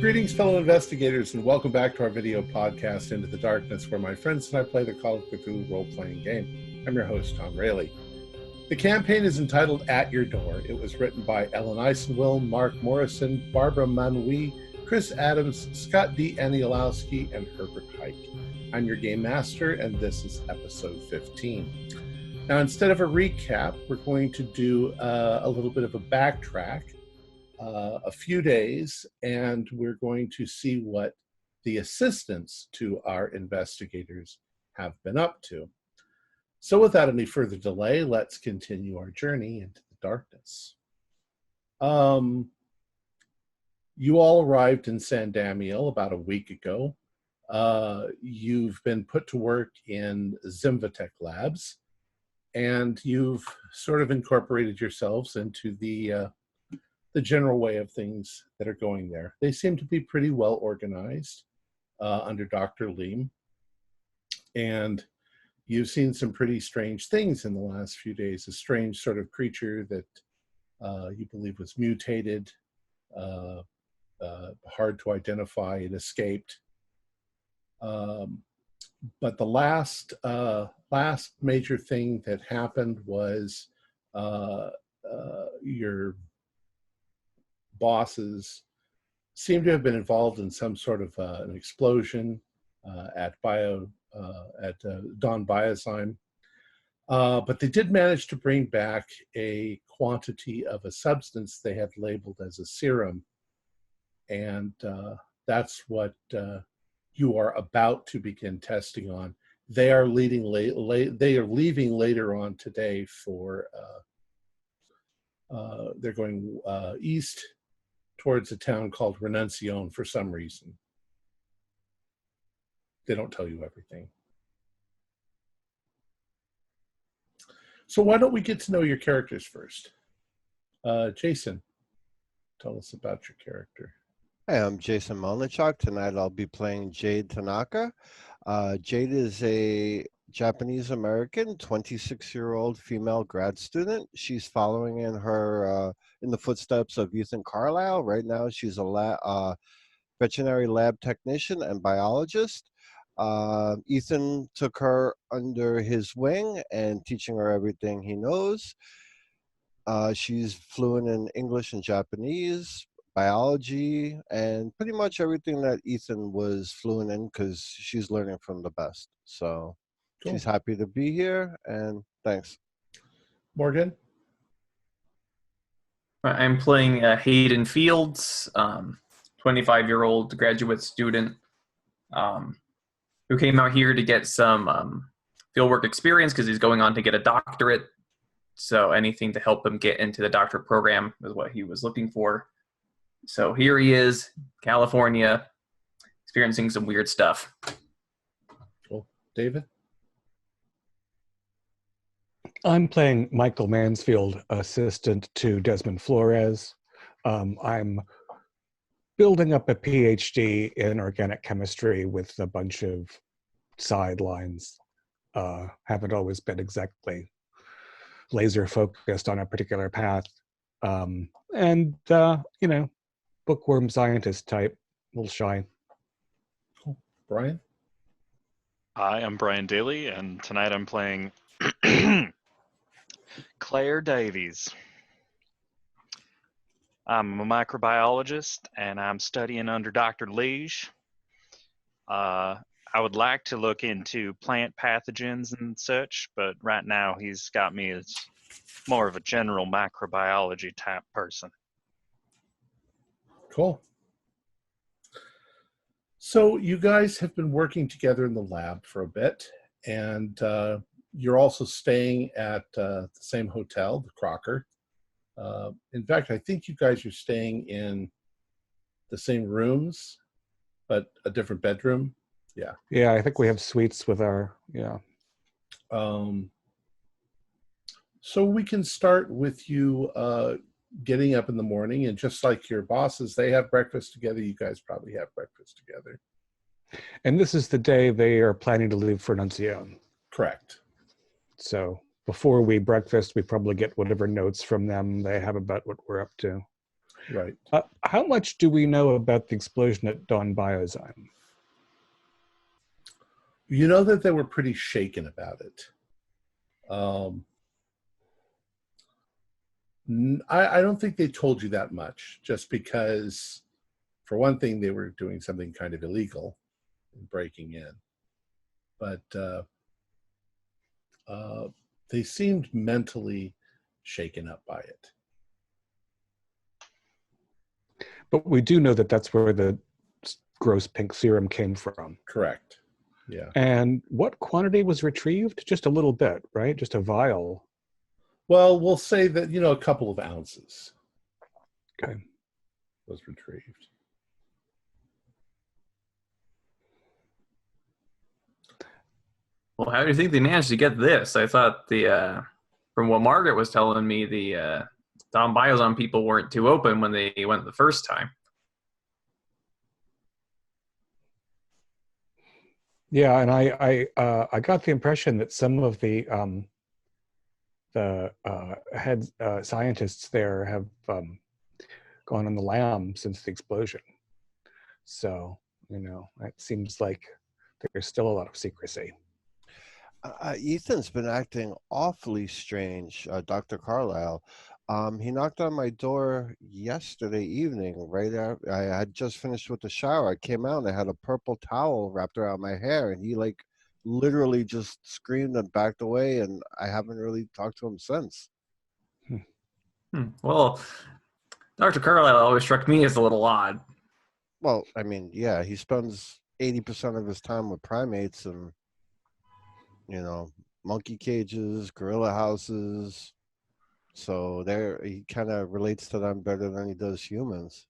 Greetings, fellow investigators, and welcome back to our video podcast, Into the Darkness, where my friends and I play the Call of Cthulhu role-playing game. I'm your host, Tom Rayleigh. The campaign is entitled At Your Door. It was written by Ellen Eisenwill, Mark Morrison, Barbara Manui, Chris Adams, Scott D. Anielowski, and Herbert Hike. I'm your game master, and this is episode 15. Now, instead of a recap, we're going to do a little bit of a backtrack, a few days, and we're going to see what the assistants to our investigators have been up to. So without any further delay, let's continue our journey into the darkness. You all arrived in San Damiel about a week ago. You've been put to work in Zimvatech Labs, and you've sort of incorporated yourselves into the general way of things that are going there. They seem to be pretty well organized under Dr. Leem, and you've seen some pretty strange things in the last few days. A strange sort of creature that you believe was mutated, hard to identify. It escaped. But the last major thing that happened was your bosses seem to have been involved in some sort of an explosion at Don Biosime. But they did manage to bring back a quantity of a substance they had labeled as a serum. And that's what you are about to begin testing on. They are leaving later on today for, they're going east towards a town called Renuncion for some reason. They don't tell you everything. So why don't we get to know your characters first? Jason, tell us about your character. Hi, I'm Jason Melnichuk. Tonight I'll be playing Jade Tanaka. Jade is a Japanese-American, 26-year-old female grad student. She's following in the footsteps of Ethan Carlisle. Right now she's a veterinary lab technician and biologist. Ethan took her under his wing and teaching her everything he knows. She's fluent in English and Japanese, biology, and pretty much everything that Ethan was fluent in because she's learning from the best. So cool. She's happy to be here, and thanks. Morgan? I'm playing Hayden Fields, 25-year-old graduate student who came out here to get some fieldwork experience because he's going on to get a doctorate. So anything to help him get into the doctorate program is what he was looking for. So here he is, California, experiencing some weird stuff. Cool. David? I'm playing Michael Mansfield, assistant to Desmond Flores. I'm building up a PhD in organic chemistry with a bunch of sidelines. Haven't always been exactly laser focused on a particular path. Bookworm scientist type, a little shy. Cool. Brian? Hi, I'm Brian Daly, and tonight I'm playing Claire Davies. I'm a microbiologist, and I'm studying under Dr. Liege. I would like to look into plant pathogens and such, but right now he's got me as more of a general microbiology type person. Cool. So you guys have been working together in the lab for a bit, and you're also staying at the same hotel, the Crocker. In fact, I think you guys are staying in the same rooms, but a different bedroom. Yeah. Yeah, I think we have suites with our, yeah. So we can start with you getting up in the morning, and just like your bosses, they have breakfast together. You guys probably have breakfast together. And this is the day they are planning to leave for Nuncion. Correct. So before we breakfast, we probably get whatever notes from them they have about what we're up to. Right. How much do we know about the explosion at Dawn Biozyme? You know that they were pretty shaken about it. I don't think they told you that much, just because, for one thing, they were doing something kind of illegal, breaking in. But they seemed mentally shaken up by it. But we do know that that's where the gross pink serum came from. Correct. Yeah. And what quantity was retrieved? Just a little bit, right? Just a vial. Well, we'll say that, a couple of ounces. Okay. Was retrieved. Well, how do you think they managed to get this? I thought from what Margaret was telling me, the Dom Biozon people weren't too open when they went the first time. Yeah, and I got the impression that some of the head scientists there have gone on the lam since the explosion. So, it seems like there's still a lot of secrecy. Ethan's been acting awfully strange, Dr. Carlisle. He knocked on my door yesterday evening, right after I had just finished with the shower. I came out and I had a purple towel wrapped around my hair, and he literally just screamed and backed away, and I haven't really talked to him since. Well, Dr. Carlisle always struck me as a little odd. Well, I mean, yeah, he spends 80% of his time with primates and, monkey cages, gorilla houses. So he kind of relates to them better than he does humans.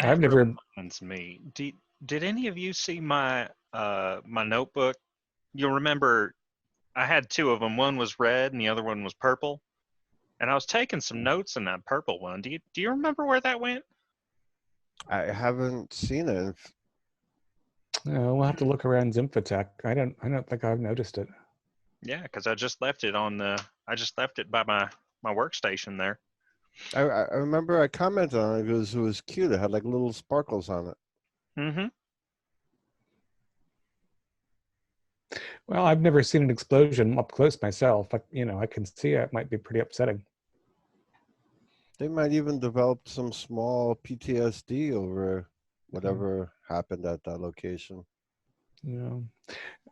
I've never. Reminds me. Did any of you see my my notebook? You'll remember I had two of them. One was red and the other one was purple. And I was taking some notes in that purple one. Do you remember where that went? I haven't seen it. We'll have to look around Zinfotech. I don't think I've noticed it. Yeah, because I just left it by my workstation there. I remember I commented on it because it was cute. It had like little sparkles on it. Mm-hmm. Well, I've never seen an explosion up close myself. I can see it might be pretty upsetting. They might even develop some small PTSD over whatever happened at that location. Yeah.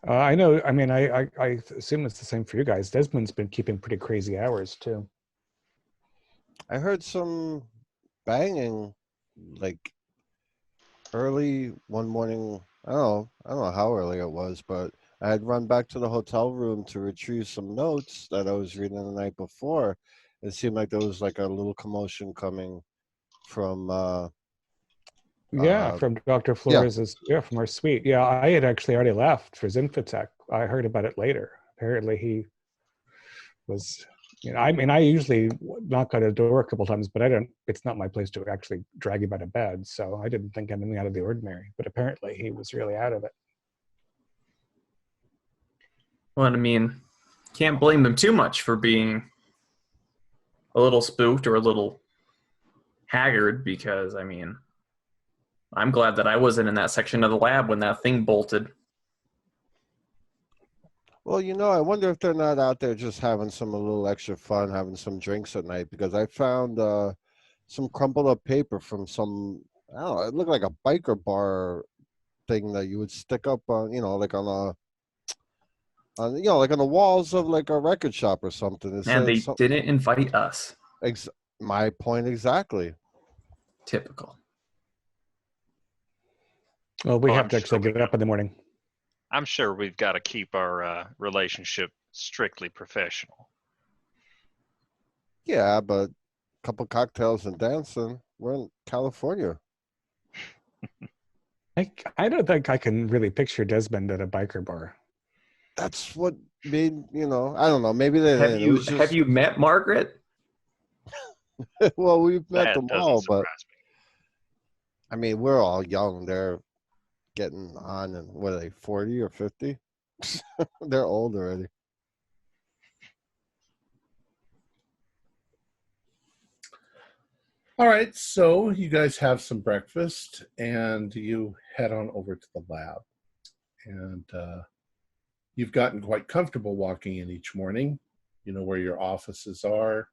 I know. I mean, I assume it's the same for you guys. Desmond's been keeping pretty crazy hours too. I heard some banging, like early one morning. I don't know how early it was, but I had run back to the hotel room to retrieve some notes that I was reading the night before. It seemed like there was like a little commotion coming from from Dr. Flores' from our suite. Yeah, I had actually already left for Zinfotech. I heard about it later. Apparently he was, I usually knock on a door a couple times, but it's not my place to actually drag him out of bed, so I didn't think anything out of the ordinary, but apparently he was really out of it. Well, I mean, can't blame them too much for being a little spooked or a little haggard, because, I'm glad that I wasn't in that section of the lab when that thing bolted. Well, I wonder if they're not out there just having a little extra fun, having some drinks at night, because I found some crumpled up paper from some, I don't know, it looked like a biker bar thing that you would stick up on, like on the walls of like a record shop or something. And they didn't invite us. My point exactly. Typical. Well, we have to actually get up in the morning. I'm sure we've got to keep our relationship strictly professional. Yeah, but a couple cocktails and dancing. We're in California. I don't think I can really picture Desmond at a biker bar. That's what made, I don't know. Maybe they have you met Margaret? Well, we've met them all, but me. we're all young. They're getting on, and what are they, 40 or 50? They're old already. All right, so you guys have some breakfast and you head on over to the lab. And you've gotten quite comfortable walking in each morning. You know where your offices are,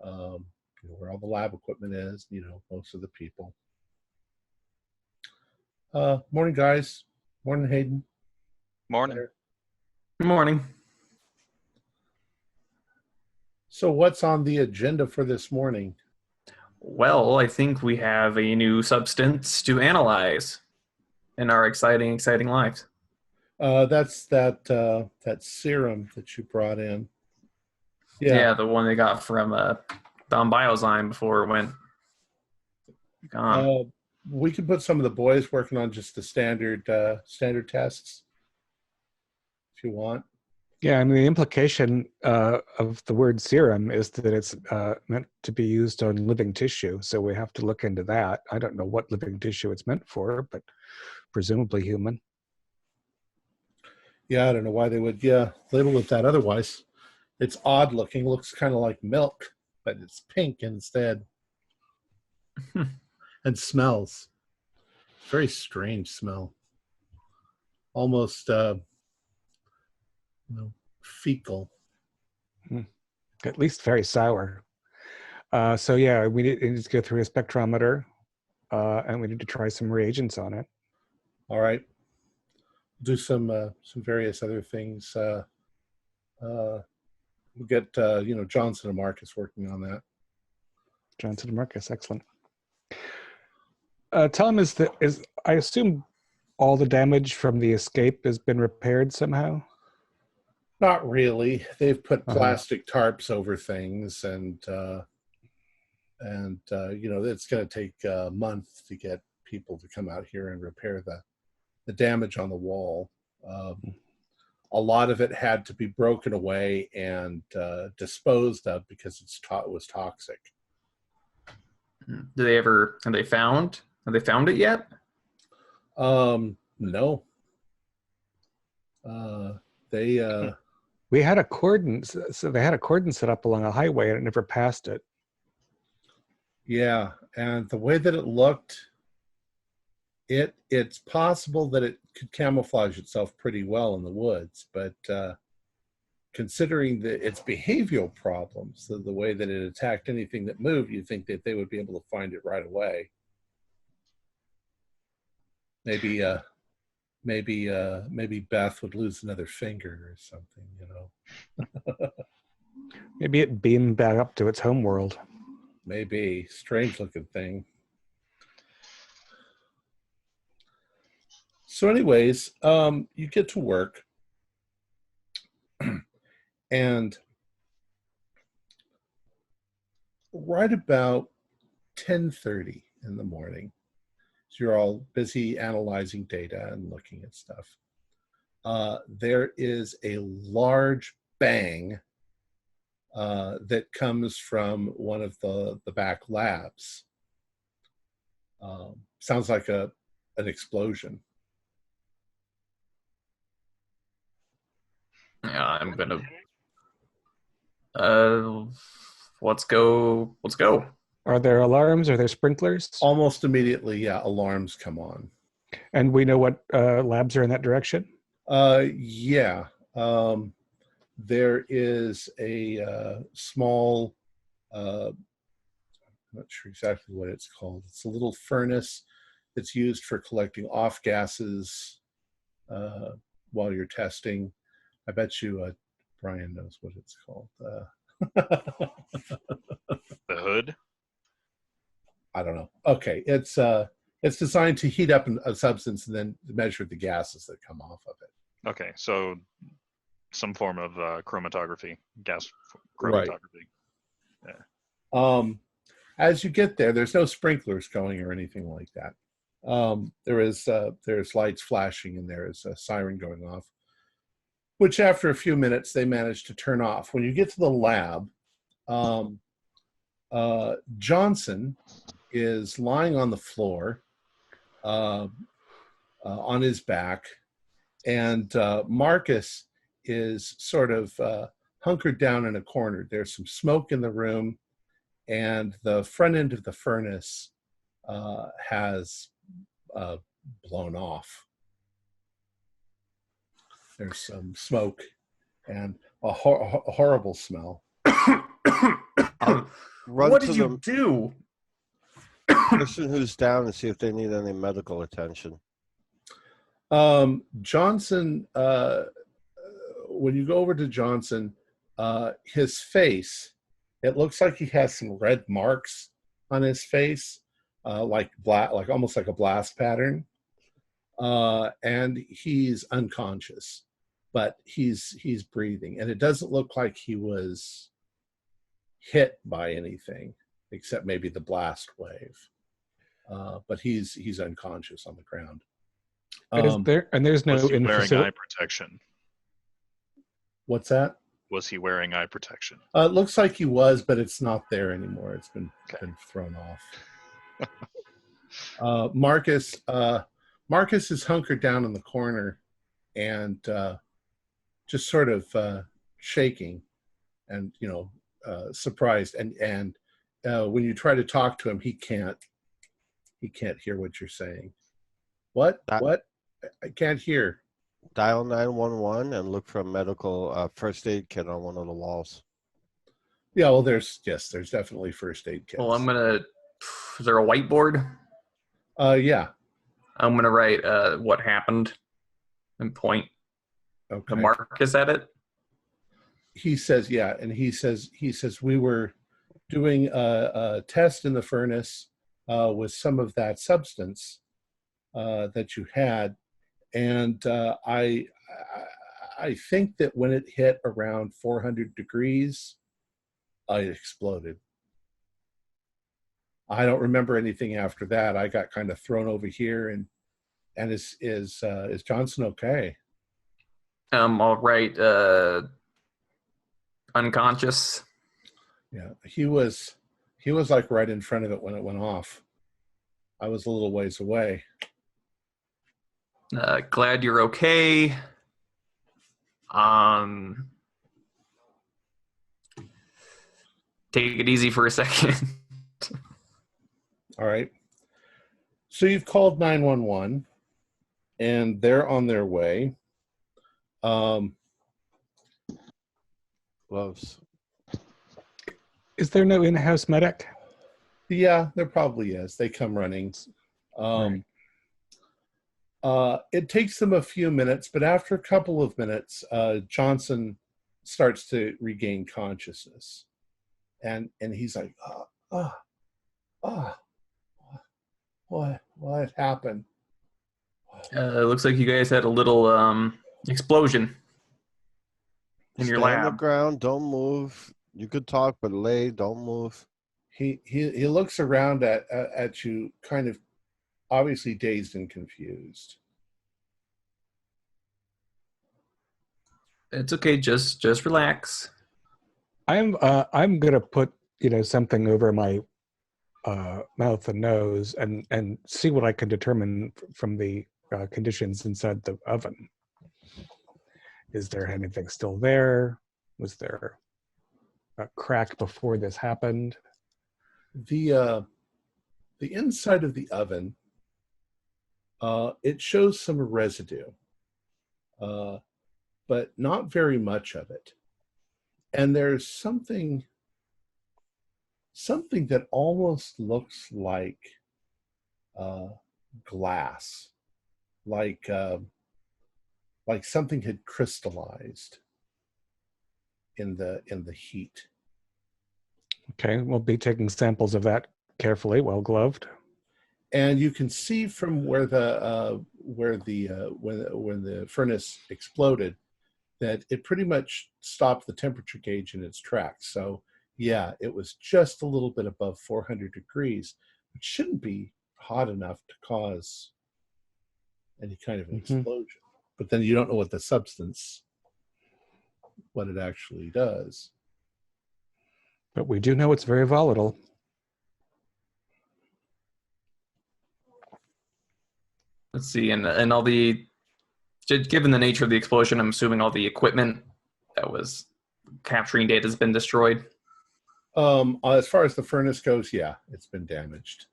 you know where all the lab equipment is, you know, most of the people. Morning, guys. Morning, Hayden. Morning. Good morning. So what's on the agenda for this morning? Well, I think we have a new substance to analyze in our exciting lives. That's that serum that you brought in. Yeah, the one they got from Don Biozyme before it went gone. We could put some of the boys working on just the standard tests if you want. Yeah, I mean, the implication of the word serum is that it's meant to be used on living tissue, so we have to look into that. I don't know what living tissue it's meant for, but presumably human. Yeah, I don't know why they would label it that otherwise. It's odd looking, looks kind of like milk, but it's pink instead. And smells. Very strange smell. Almost fecal. At least very sour. So yeah, we need to go through a spectrometer, and we need to try some reagents on it. All right. Do some various other things. We'll get Johnson and Marcus working on that. Johnson and Marcus, excellent. Tell him is I assume all the damage from the escape has been repaired somehow? Not really. They've put plastic tarps over things, and it's going to take a month to get people to come out here and repair the damage on the wall. A lot of it had to be broken away and disposed of because it was toxic. Have they found it yet? No. We had a cordon, so they had a cordon set up along a highway and it never passed it. Yeah, and the way that it looked, it's possible that it could camouflage itself pretty well in the woods, but considering its behavioral problems, the way that it attacked anything that moved, you'd think that they would be able to find it right away. Maybe Beth would lose another finger or something, Maybe it beamed back up to its home world. Maybe. Strange looking thing. So anyways, you get to work and right about 10:30 in the morning, so you're all busy analyzing data and looking at stuff. There is a large bang that comes from one of the back labs. Sounds like an explosion. Yeah, I'm gonna. Let's go. Are there alarms? Are there sprinklers? Almost immediately, yeah, alarms come on. And we know what labs are in that direction? Yeah. There is a small, I'm not sure exactly what it's called. It's a little furnace that's used for collecting off gases while you're testing. I bet you Brian knows what it's called. The hood? I don't know. Okay, it's designed to heat up a substance and then measure the gases that come off of it. Okay, so some form of chromatography, gas chromatography. Right. Yeah. As you get there, there's no sprinklers going or anything like that. There's lights flashing and there is a siren going off, which after a few minutes they manage to turn off. When you get to the lab, Johnson is lying on the floor on his back, and Marcus is sort of hunkered down in a corner. There's some smoke in the room, and the front end of the furnace has blown off. There's some smoke and a horrible smell. What did you do? Person who's down and see if they need any medical attention. Johnson, when you go over to Johnson, his face, it looks like he has some red marks on his face, like almost like a blast pattern. And he's unconscious, but he's breathing, and it doesn't look like he was hit by anything except maybe the blast wave. But he's unconscious on the ground. There's no Was he wearing eye protection? What's that? Was he wearing eye protection? It looks like he was, but it's not there anymore. It's been thrown off. Marcus is hunkered down in the corner and just sort of shaking and surprised. And when you try to talk to him, he can't hear what you're saying. What? I can't hear. Dial 911 and look for a medical first aid kit on one of the walls. Yeah, well, there's definitely first aid kits. Well, is there a whiteboard? Yeah. I'm gonna write what happened and point to Marcus at it. He says, yeah, and he says we were doing a test in the furnace with some of that substance that you had, and I think that when it hit around 400 degrees, it exploded. I don't remember anything after that. I got kind of thrown over here, and is Johnson okay? All right. Unconscious. Yeah, he was like right in front of it when it went off. I was a little ways away. Glad you're okay. Take it easy for a second. All right. So you've called 911, and they're on their way. Gloves. Is there no in-house medic? Yeah, there probably is. They come running. Right. It takes them a few minutes, but after a couple of minutes, Johnson starts to regain consciousness, and he's like, what happened? It looks like you guys had a little explosion in your Stay on the lab. ground. Don't move. You could talk, but don't move. He looks around at you, kind of obviously dazed and confused. It's okay. Just relax. I'm gonna put something over my mouth and nose and see what I can determine from the conditions inside the oven. Is there anything still there? Was there a crack before this happened? The inside of the oven, it shows some residue, but not very much of it. And there's something that almost looks like glass, like something had crystallized in the heat. Okay, we'll be taking samples of that carefully, well gloved. And you can see from when the furnace exploded that it pretty much stopped the temperature gauge in its tracks. So yeah, it was just a little bit above 400 degrees, which shouldn't be hot enough to cause any kind of an explosion. But then you don't know what the substance, what it actually does. But we do know it's very volatile. Let's see, and all the, given the nature of the explosion, I'm assuming all the equipment that was capturing data has been destroyed. As far as the furnace goes, yeah, it's been damaged.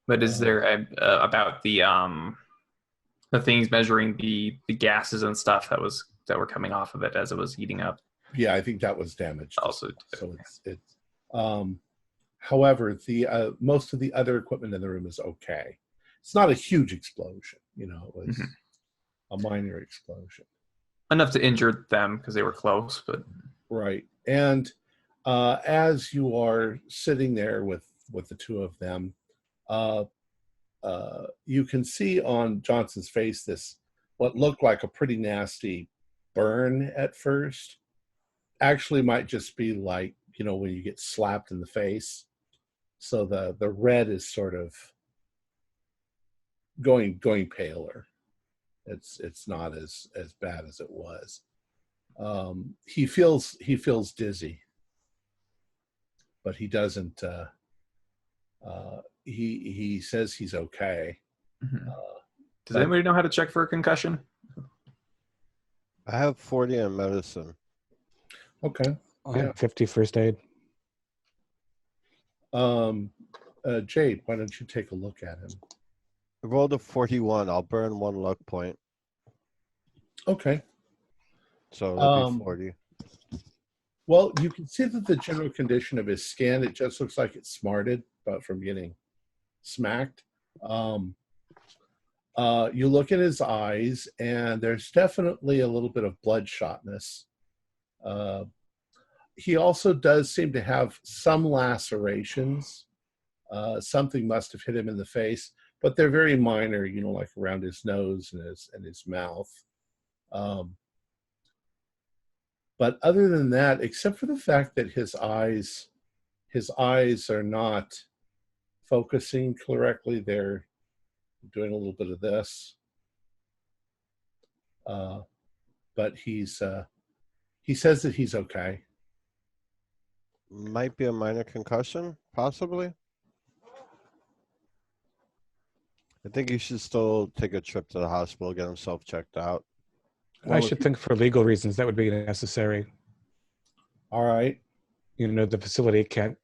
But is there about the things measuring the gases and stuff that were coming off of it as it was heating up? Yeah, I think that was damaged. Also, so it's however, the most of the other equipment in the room is okay. It's not a huge explosion, you know, it was a minor explosion. Enough to injure them because they were close, but right. And as you are sitting there with the two of them, you can see on Johnson's face this what looked like a pretty nasty burn at first. Actually, might just be like, you know, when you get slapped in the face. So the red is sort of going paler. It's not as bad as it was. He feels dizzy, but he doesn't. He says he's okay. Does anybody know how to check for a concussion? I have 40 in medicine. Okay. I have 50 first aid. Jade, why don't you take a look at him? I rolled a 41. I'll burn 1 luck point. Okay. So it'll be 40. Well, you can see that the general condition of his skin, it just looks like it's smarted, but from getting smacked. You look at his eyes, and there's definitely a little bit of bloodshotness. He also does seem to have some lacerations. Something must have hit him in the face, but they're very minor, you know, like around his nose and his mouth. But other than that, except for the fact that his eyes are not focusing correctly, they're doing a little bit of this. But he says that he's okay. Might be a minor concussion, possibly. I think he should still take a trip to the hospital, get himself checked out. I should think for legal reasons that would be necessary. All right. You know, the facility can't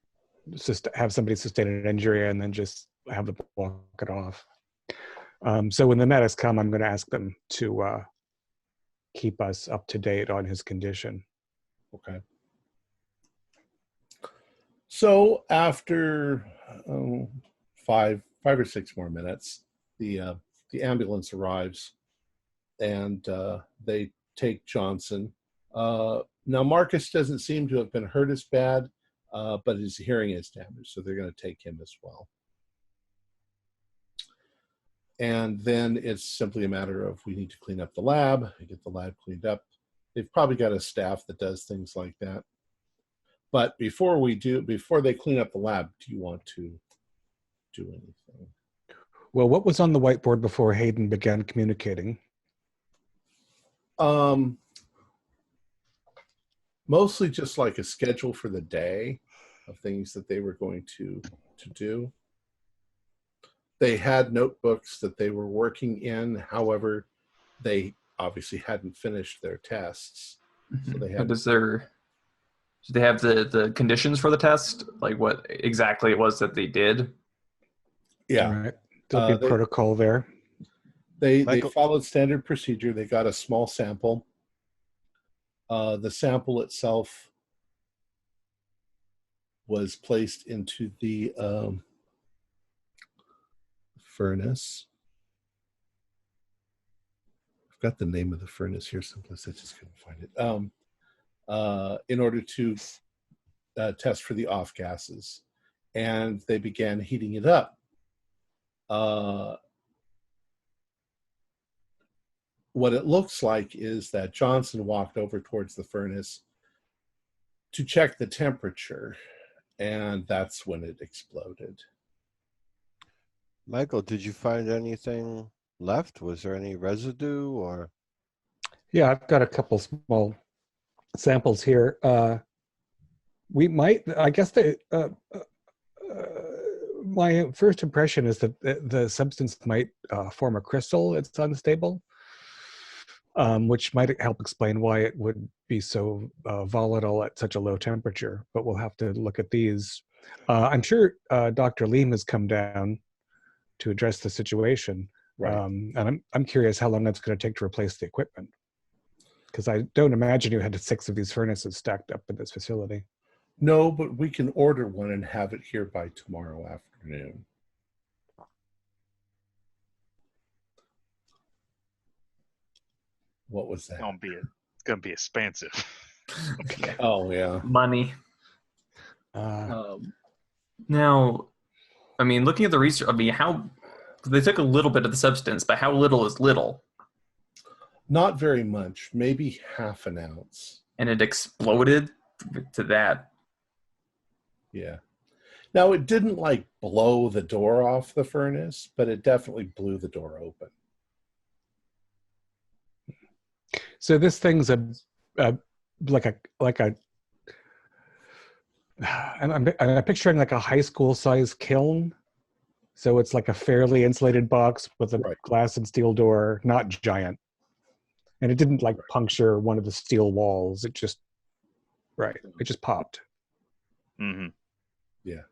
just have somebody sustain an injury and then just have them walk it off. So when the medics come, I'm going to ask them to keep us up to date on his condition. Okay. So after 5 or 6 more minutes, the ambulance arrives, and they take Johnson. Now Marcus doesn't seem to have been hurt as bad, but his hearing is damaged, so they're going to take him as well. And then it's simply a matter of we need to clean up the lab, get the lab cleaned up. They've probably got a staff that does things like that. But before they clean up the lab, do you want to do anything? Well, what was on the whiteboard before Hayden began communicating? Mostly just like a schedule for the day of things that they were going to do. They had notebooks that they were working in. However, they obviously hadn't finished their tests. So they had. Do they have the conditions for the test? Like what exactly it was that they did? Yeah. All right. There'll be protocol there. They followed standard procedure. They got a small sample. The sample itself was placed into the furnace. I've got the name of the furnace here someplace. I just couldn't find it. In order to test for the off gases. And they began heating it up. What it looks like is that Johnson walked over towards the furnace to check the temperature, and that's when it exploded. Michael, did you find anything left? Was there any residue or? Yeah, I've got a couple small samples here. We might, I guess my first impression is that the substance might form a crystal. It's unstable. which might help explain why it would be so volatile at such a low temperature. But we'll have to look at these. I'm sure Dr. Leem has come down to address the situation. Right. And I'm curious how long that's going to take to replace the equipment. Because I don't imagine you had 6 of these furnaces stacked up in this facility. No, but we can order one and have it here by tomorrow afternoon. What was that? It's gonna be expensive. Okay. Oh, yeah. Money. Now, I mean, looking at the research, I mean, how they took a little bit of the substance, but how little is little? Not very much, maybe half an ounce. And it exploded to that. Yeah. Now, it didn't like blow the door off the furnace, but it definitely blew the door open. So this thing's like a I'm picturing like a high school size kiln. So it's like a fairly insulated box with a Right. glass and steel door, not giant. And it didn't like puncture one of the steel walls. It just popped. Mm-hmm. Yeah.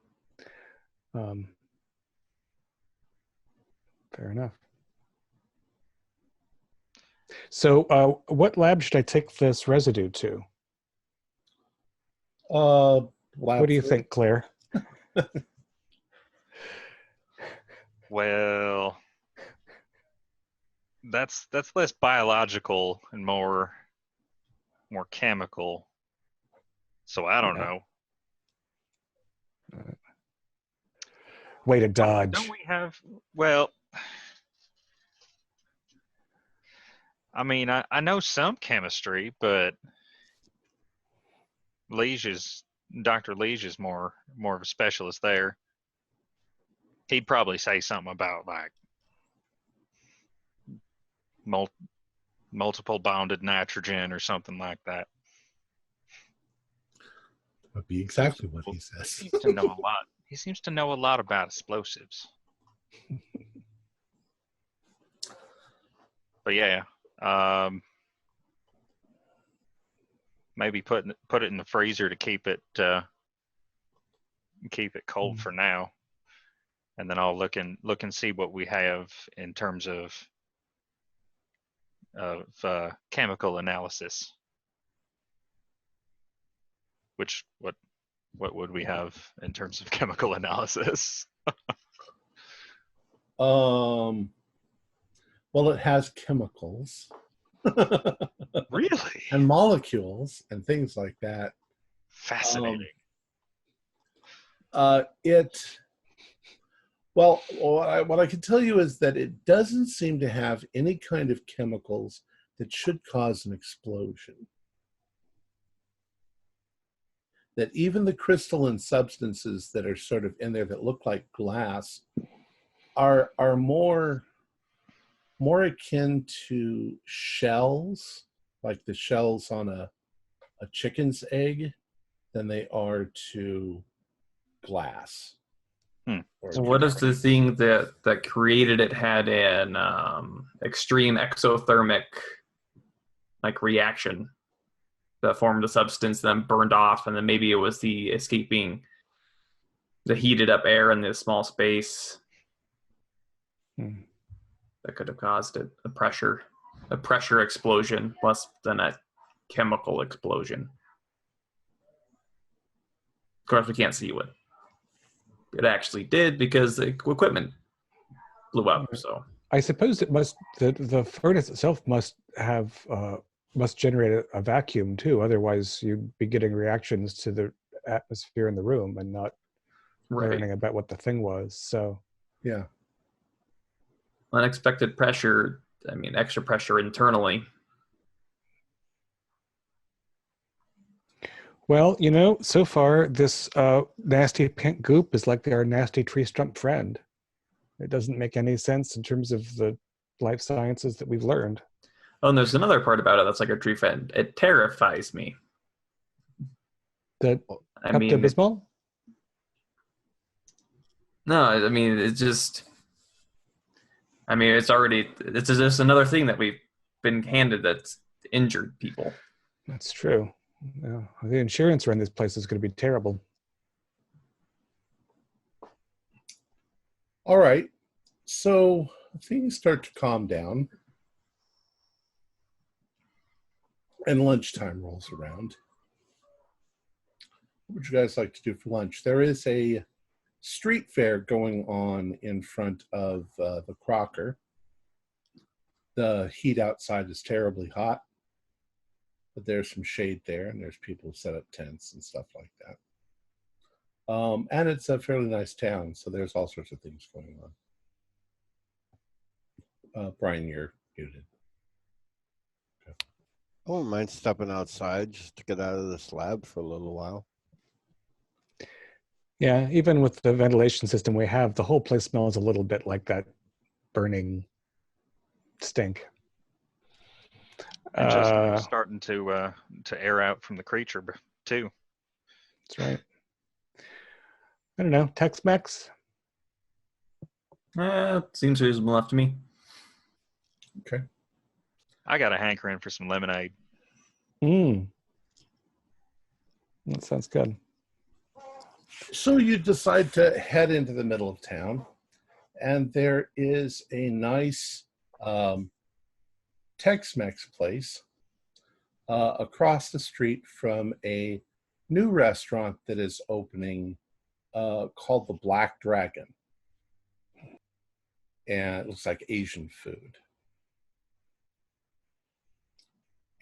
Fair enough. So what lab should I take this residue to? What do you think, Claire? Well, that's less biological and more chemical. So I don't know. Way to dodge. Don't we have? Well, I mean, I know some chemistry, but Dr. Liege is more of a specialist there. He'd probably say something about like multiple bounded nitrogen or something like that. Would be exactly what he says. He seems to know a lot. He seems to know a lot about explosives. But yeah, maybe put it in the freezer to keep it cold for now, and then I'll look and see what we have in terms of chemical analysis. What would we have in terms of chemical analysis? Well, it has chemicals. Really? And molecules and things like that. Fascinating. Well, what I can tell you is that it doesn't seem to have any kind of chemicals that should cause an explosion. That even the crystalline substances that are sort of in there that look like glass are more akin to shells, like the shells on a chicken's egg, than they are to glass. So what if the thing that created it had an extreme exothermic like reaction that formed a substance, then burned off, and then maybe it was the escaping the heated up air in this small space that could have caused it, a pressure explosion less than a chemical explosion. Of course, we can't see what it actually did because the equipment blew up. So I suppose it must, the furnace itself must have must generate a vacuum too. Otherwise, you'd be getting reactions to the atmosphere in the room and not learning about what the thing was. So yeah, unexpected pressure. I mean, extra pressure internally. Well, you know, so far this nasty pink goop is like our nasty tree stump friend. It doesn't make any sense in terms of the life sciences that we've learned. Oh, and there's another part about it that's like a tree friend. It terrifies me. The Pepto-Bismol? No, I mean, it's just... I mean, it's just another thing that we been handed that's injured people. That's true. Yeah. The insurance around this place is going to be terrible. All right. So things start to calm down. And lunchtime rolls around. What would you guys like to do for lunch? There is a street fair going on in front of the Crocker. The heat outside is terribly hot, but there's some shade there, and there's people who set up tents and stuff like that. And it's a fairly nice town, so there's all sorts of things going on. Brian, you're muted. I wouldn't mind stepping outside just to get out of this lab for a little while. Yeah, even with the ventilation system we have, the whole place smells a little bit like that burning stink. And just starting to air out from the creature too. That's right. I don't know, Tex-Mex? Seems reasonable enough to me. Okay. I got a hankering for some lemonade. That sounds good. So you decide to head into the middle of town, and there is a nice Tex-Mex place across the street from a new restaurant that is opening called the Black Dragon. And it looks like Asian food.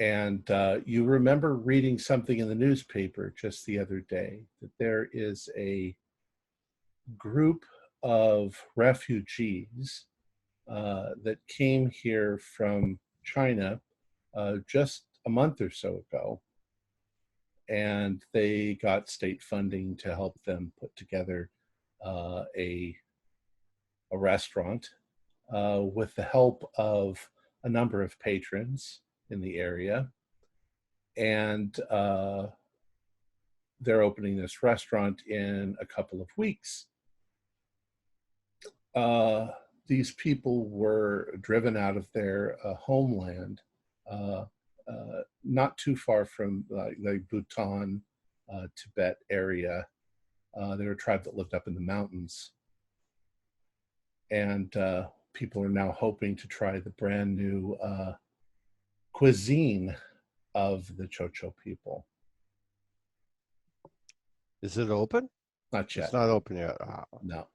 And you remember reading something in the newspaper just the other day that there is a group of refugees that came here from China just a month or so ago. And they got state funding to help them put together a restaurant with the help of a number of patrons in the area, and they're opening this restaurant in a couple of weeks. These people were driven out of their homeland, not too far from the Bhutan, Tibet area. They were a tribe that lived up in the mountains, and people are now hoping to try the brand new cuisine of the Chocho people. Is it open? Not yet. It's not open yet. No.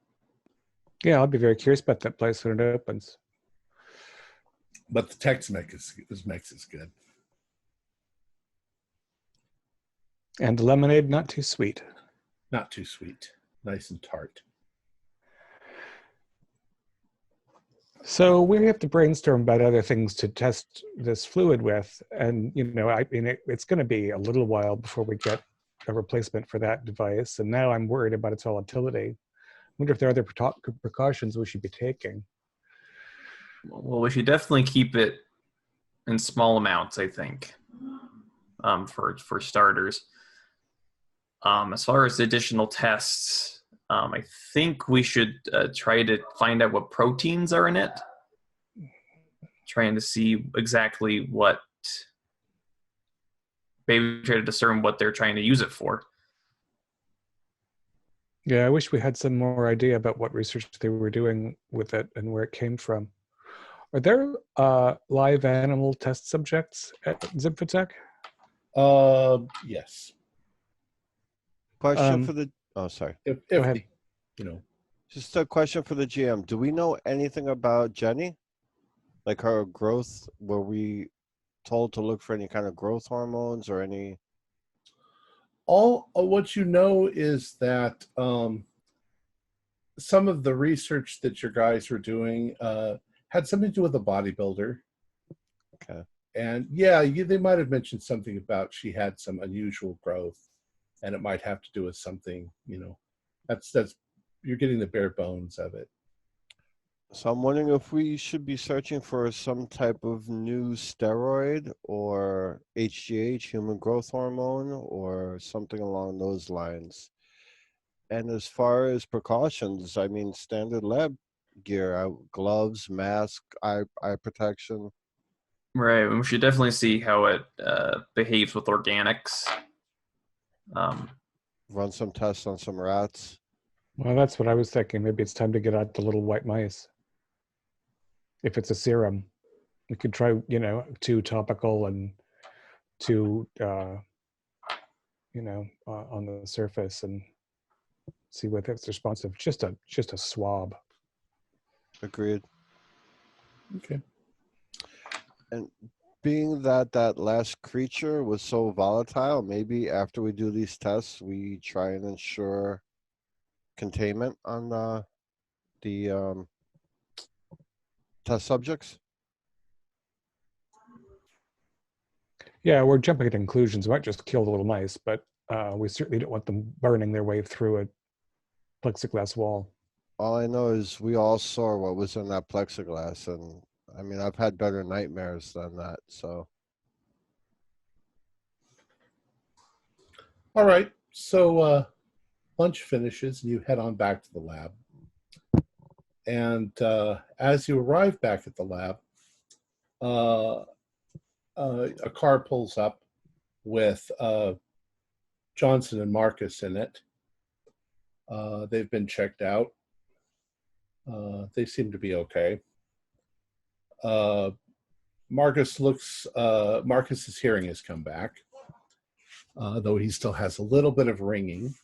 Yeah, I'll be very curious about that place when it opens. But the Tex-Mex is good. And the lemonade, not too sweet. Not too sweet. Nice and tart. So we have to brainstorm about other things to test this fluid with. And, I mean, it's going to be a little while before we get a replacement for that device. And now I'm worried about its volatility. I wonder if there are other precautions we should be taking. Well, we should definitely keep it in small amounts, I think, for starters. As far as additional tests, I think we should try to find out what proteins are in it. Trying to see exactly what, maybe try to discern what they're trying to use it for. Yeah, I wish we had some more idea about what research they were doing with it and where it came from. Are there live animal test subjects at Zipfotech? Yes. Question for the... Oh, sorry. If Go ahead. Just a question for the GM. Do we know anything about Jenny? Like her growth? Were we told to look for any kind of growth hormones or any... All what you know is that some of the research that your guys were doing had something to do with a bodybuilder. Okay. And yeah, they might have mentioned something about she had some unusual growth, and it might have to do with something, that's you're getting the bare bones of it. So I'm wondering if we should be searching for some type of new steroid or HGH, human growth hormone, or something along those lines. And as far as precautions, I mean, standard lab gear, gloves, mask, eye protection. Right. We should definitely see how it behaves with organics. Run some tests on some rats. Well, that's what I was thinking. Maybe it's time to get out the little white mice. If it's a serum, we could try, 2 topical and 2, on the surface and see whether it's responsive. Just a swab. Agreed. Okay. And being that that last creature was so volatile, maybe after we do these tests, we try and ensure containment on the test subjects. Yeah, we're jumping to conclusions. We might just kill the little mice, but we certainly don't want them burning their way through a plexiglass wall. All I know is we all saw what was in that plexiglass, and I mean, I've had better nightmares than that, so. All right. So lunch finishes and you head on back to the lab. And as you arrive back at the lab, a car pulls up with Johnson and Marcus in it. They've been checked out. They seem to be okay. Marcus's hearing has come back, though he still has a little bit of ringing.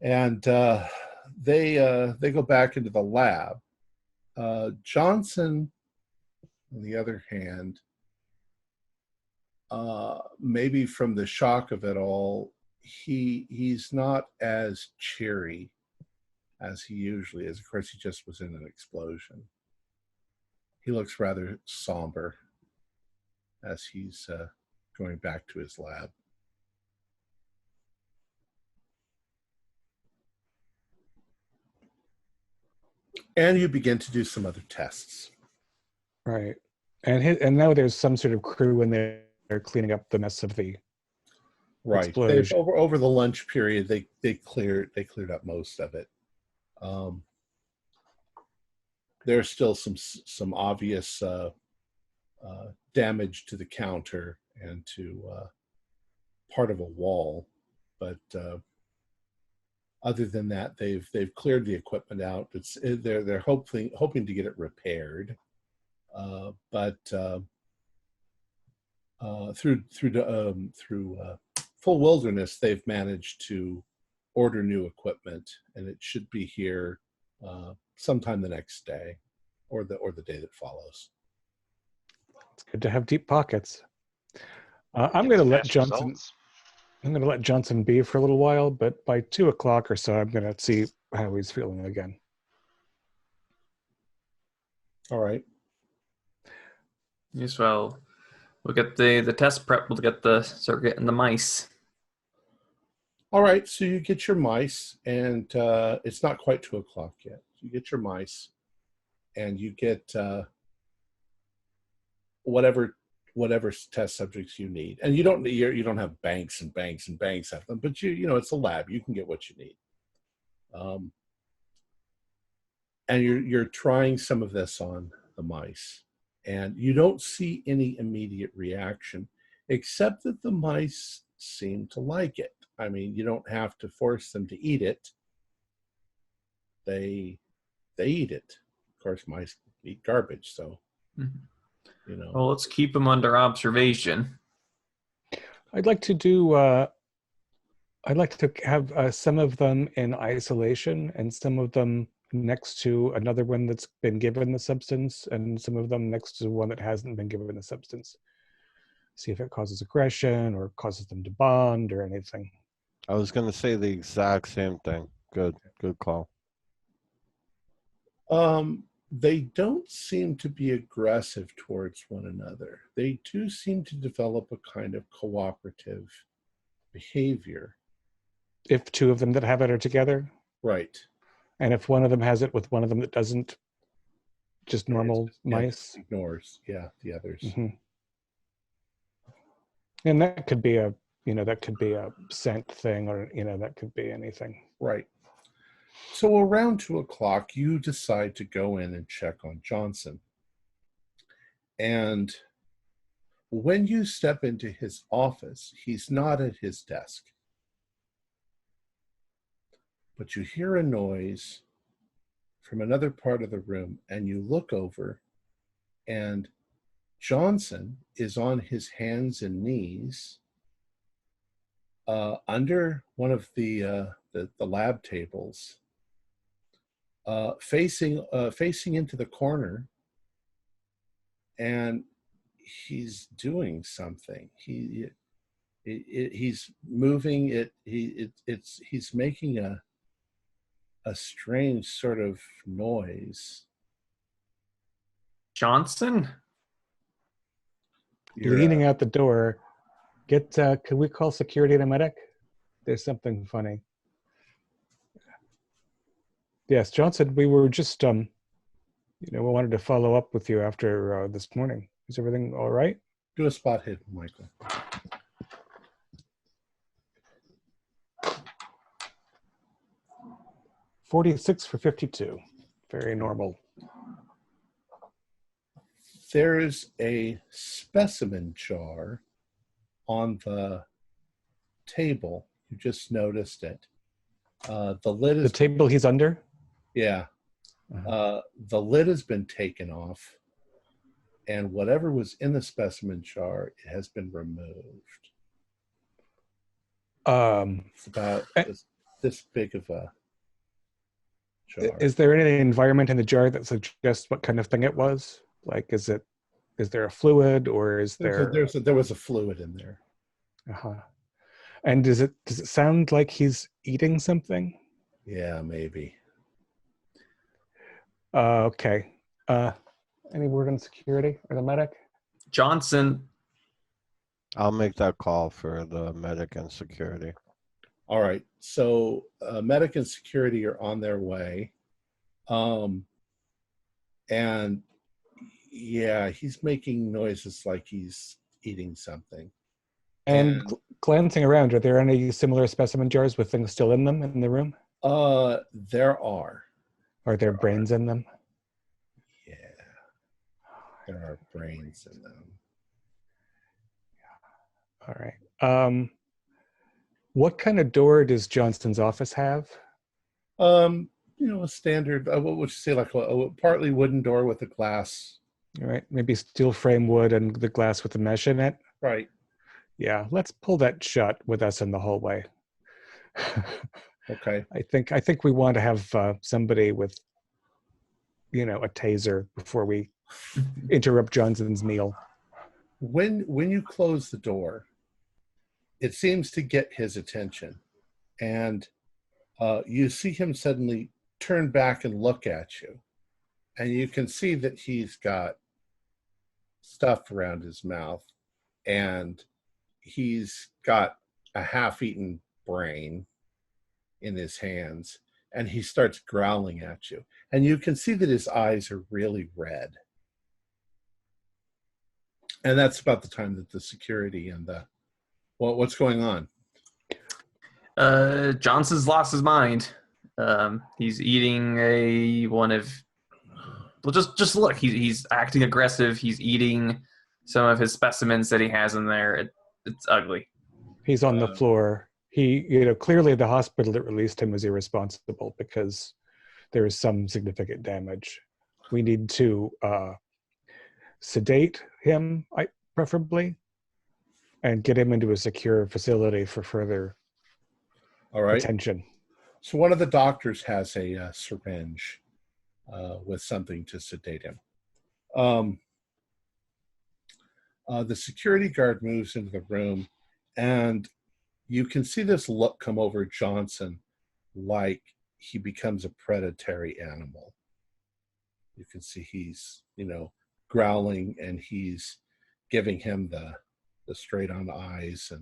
And they go back into the lab. Johnson, on the other hand, maybe from the shock of it all, he's not as cheery as he usually is. Of course, he just was in an explosion. He looks rather somber as he's going back to his lab. And you begin to do some other tests. Right. And now there's some sort of crew in there cleaning up the mess of the explosion. Over the lunch period, they cleared up most of it. There's still some obvious damage to the counter and to part of a wall, but other than that, they've cleared the equipment out. They're hoping to get it repaired, but through full wilderness, they've managed to order new equipment, and it should be here sometime the next day, or the day that follows. It's good to have deep pockets. I'm going to let Johnson. I'm going to let Johnson be for a little while, but by 2 o'clock or so, I'm going to see how he's feeling again. All right. Yes, well, we'll get the test prep. We'll start getting the mice. All right, so you get your mice, and it's not quite 2 o'clock yet. You get your mice, and you get whatever test subjects you need, and you don't have banks and banks and banks of them, but it's a lab. You can get what you need, and you're trying some of this on the mice, and you don't see any immediate reaction, except that the mice seem to like it. I mean, you don't have to force them to eat it. They eat it. Of course, mice eat garbage, so Well, let's keep them under observation. I'd like to have some of them in isolation and some of them next to another one that's been given the substance, and some of them next to one that hasn't been given the substance. See if it causes aggression or causes them to bond or anything. I was going to say the exact same thing. Good call. They don't seem to be aggressive towards one another. They do seem to develop a kind of cooperative behavior. If 2 of them that have it are together? Right. And if one of them has it with one of them that doesn't, just normal mice? Ignores, the others. Mm-hmm. And that could be a scent thing, or, that could be anything. Right. So around 2 o'clock, you decide to go in and check on Johnson. And when you step into his office, he's not at his desk. But you hear a noise from another part of the room, and you look over, and Johnson is on his hands and knees under one of the lab tables, facing into the corner, and he's doing something. He's moving it. He's making a strange sort of noise. Johnson? Leaning out the door. Can we call security and a medic? There's something funny. Yes, Johnson, we were just, we wanted to follow up with you after this morning. Is everything all right? Do a spot hit, Michael. $46 for 52. Very normal. There's a specimen jar on the table. You just noticed it. The lid is the table he's under? Yeah. The lid has been taken off, and whatever was in the specimen jar, it has been removed. It's about this big of a jar. Is there any environment in the jar that suggests what kind of thing it was? Like, is there a fluid, or is there? There was a fluid in there. And does it sound like he's eating something? Yeah, maybe. Okay. Any word on security or the medic? Johnson. I'll make that call for the medic and security. All right. So medic and security are on their way. And yeah, he's making noises like he's eating something. And glancing around, are there any similar specimen jars with things still in them in the room? There are. Are there brains in them? Yeah. There are brains in them. All right. What kind of door does Johnston's office have? A standard, what would you say, like a partly wooden door with a glass. All right. Maybe steel frame wood and the glass with the mesh in it? Right. Yeah, let's pull that shut with us in the hallway. Okay. I think we want to have somebody with, a taser before we interrupt Johnson's meal. When you close the door, it seems to get his attention, and you see him suddenly turn back and look at you, and you can see that he's got stuff around his mouth, and he's got a half-eaten brain in his hands, and he starts growling at you, and you can see that his eyes are really red. And that's about the time that the security and what's going on? Johnson's lost his mind. He's eating just look. He's acting aggressive. He's eating some of his specimens that he has in there. It's ugly. He's on the floor. He, clearly the hospital that released him was irresponsible because there is some significant damage. We need to sedate him, preferably, and get him into a secure facility for further attention. So one of the doctors has a syringe with something to sedate him. The security guard moves into the room, and you can see this look come over Johnson like he becomes a predatory animal. You can see he's, growling, and he's giving him the straight on eyes.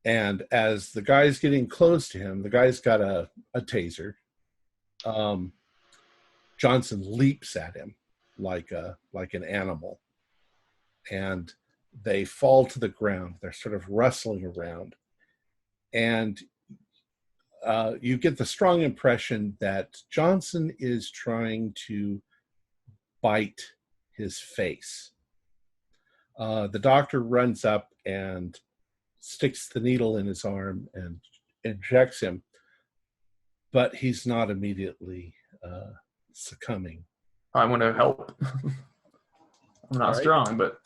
And as the guy's getting close to him, the guy's got a taser. Johnson leaps at him like an animal, and they fall to the ground. They're sort of wrestling around, and you get the strong impression that Johnson is trying to bite his face. The doctor runs up and sticks the needle in his arm and injects him, but he's not immediately succumbing. I want to help. I'm not strong, but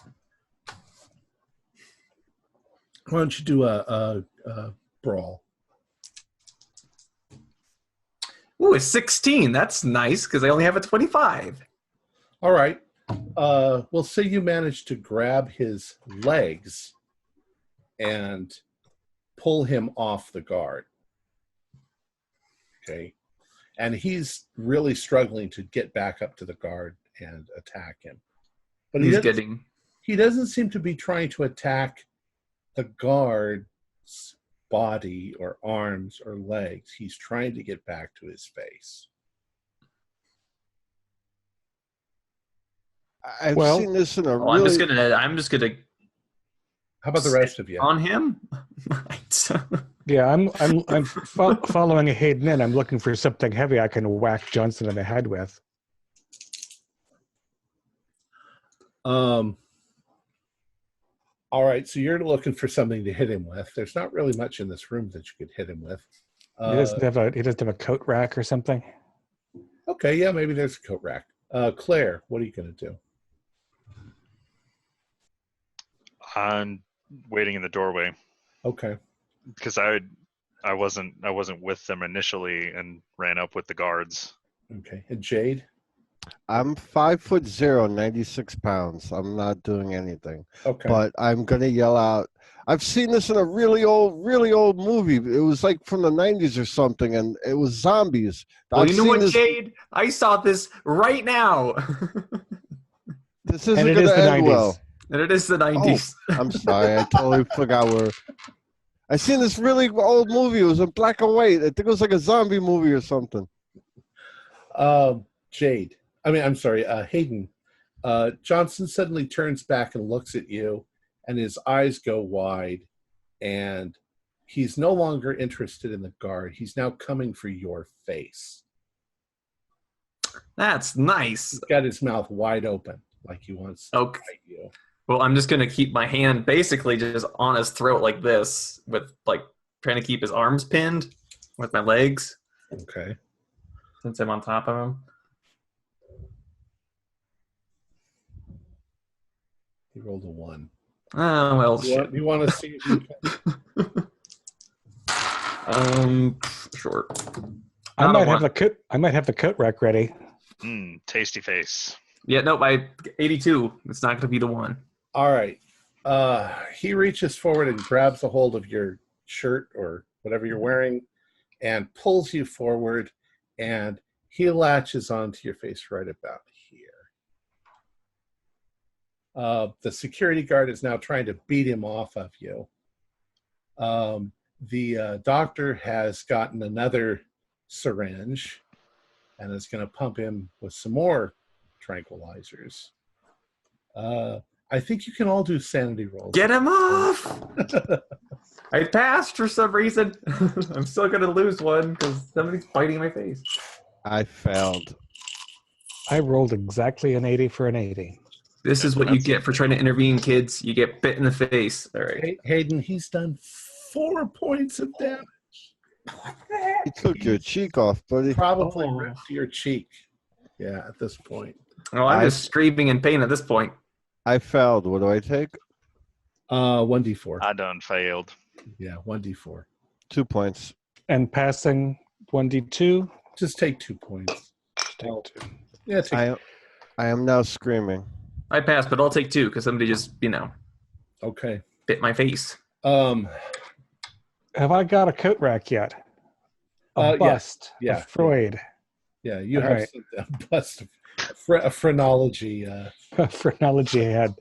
why don't you do a brawl? ooh, it's 16. That's nice because I only have a 25. All right. We'll say you managed to grab his legs and pull him off the guard. Okay. And he's really struggling to get back up to the guard and attack him. But he doesn't seem to be trying to attack the guard's body or arms or legs. He's trying to get back to his face. I've seen this in a I'm just gonna. How about the rest of you? On him? Yeah, I'm following Hayden in. I'm looking for something heavy I can whack Johnson in the head with. All right, so you're looking for something to hit him with. There's not really much in this room that you could hit him with. He doesn't have a coat rack or something. Okay, yeah, maybe there's a coat rack. Claire, what are you going to do? I'm waiting in the doorway Okay. because I wasn't with them initially and ran up with the guards. Okay, and Jade? I'm 5'0", 96 pounds. I'm not doing anything. Okay. But I'm gonna yell out. I've seen this in a really old movie. It was like from the 90s or something, and it was zombies. Well, you know what, Jade? I saw this right now. This isn't going to end well. And it is the 90s. Oh, I'm sorry. I totally forgot where. I seen this really old movie. It was in black and white. I think it was like a zombie movie or something. Jade. I'm sorry, Hayden. Johnson suddenly turns back and looks at you, and his eyes go wide, and he's no longer interested in the guard. He's now coming for your face. That's nice. He's got his mouth wide open, like he wants to bite you. Well, I'm just going to keep my hand basically just on his throat like this, with like trying to keep his arms pinned with my legs. Okay. Since I'm on top of him. He rolled a 1. Oh, well, shit. You want to see if you can? Sure. I might have the coat rack ready. Tasty face. Yeah, no, by 82. It's not going to be the one. All right. He reaches forward and grabs a hold of your shirt or whatever you're wearing and pulls you forward, and he latches onto your face right about here. The security guard is now trying to beat him off of you. The doctor has gotten another syringe and is going to pump him with some more tranquilizers. I think you can all do sanity rolls. Get him off! I passed for some reason. I'm still going to lose one because somebody's biting my face. I failed. I rolled exactly an 80 for an 80. This is what you get for trying to intervene, kids. You get bit in the face. All right. Hayden, he's done 4 points of damage. He took your cheek off, buddy. Probably ripped your cheek. Yeah, at this point. Well, I'm just screaming in pain at this point. I failed. What do I take? 1d4. I done failed. Yeah, 1d4. 2 points. And passing 1d2. Just take 2 points. Take 2. Yeah, I am now screaming. I passed, but I'll take 2 because somebody just, okay. bit my face. Have I got a coat rack yet? A bust. Yeah. Of Freud. Yeah, you All have right. a bust of a phrenology. Phrenology head.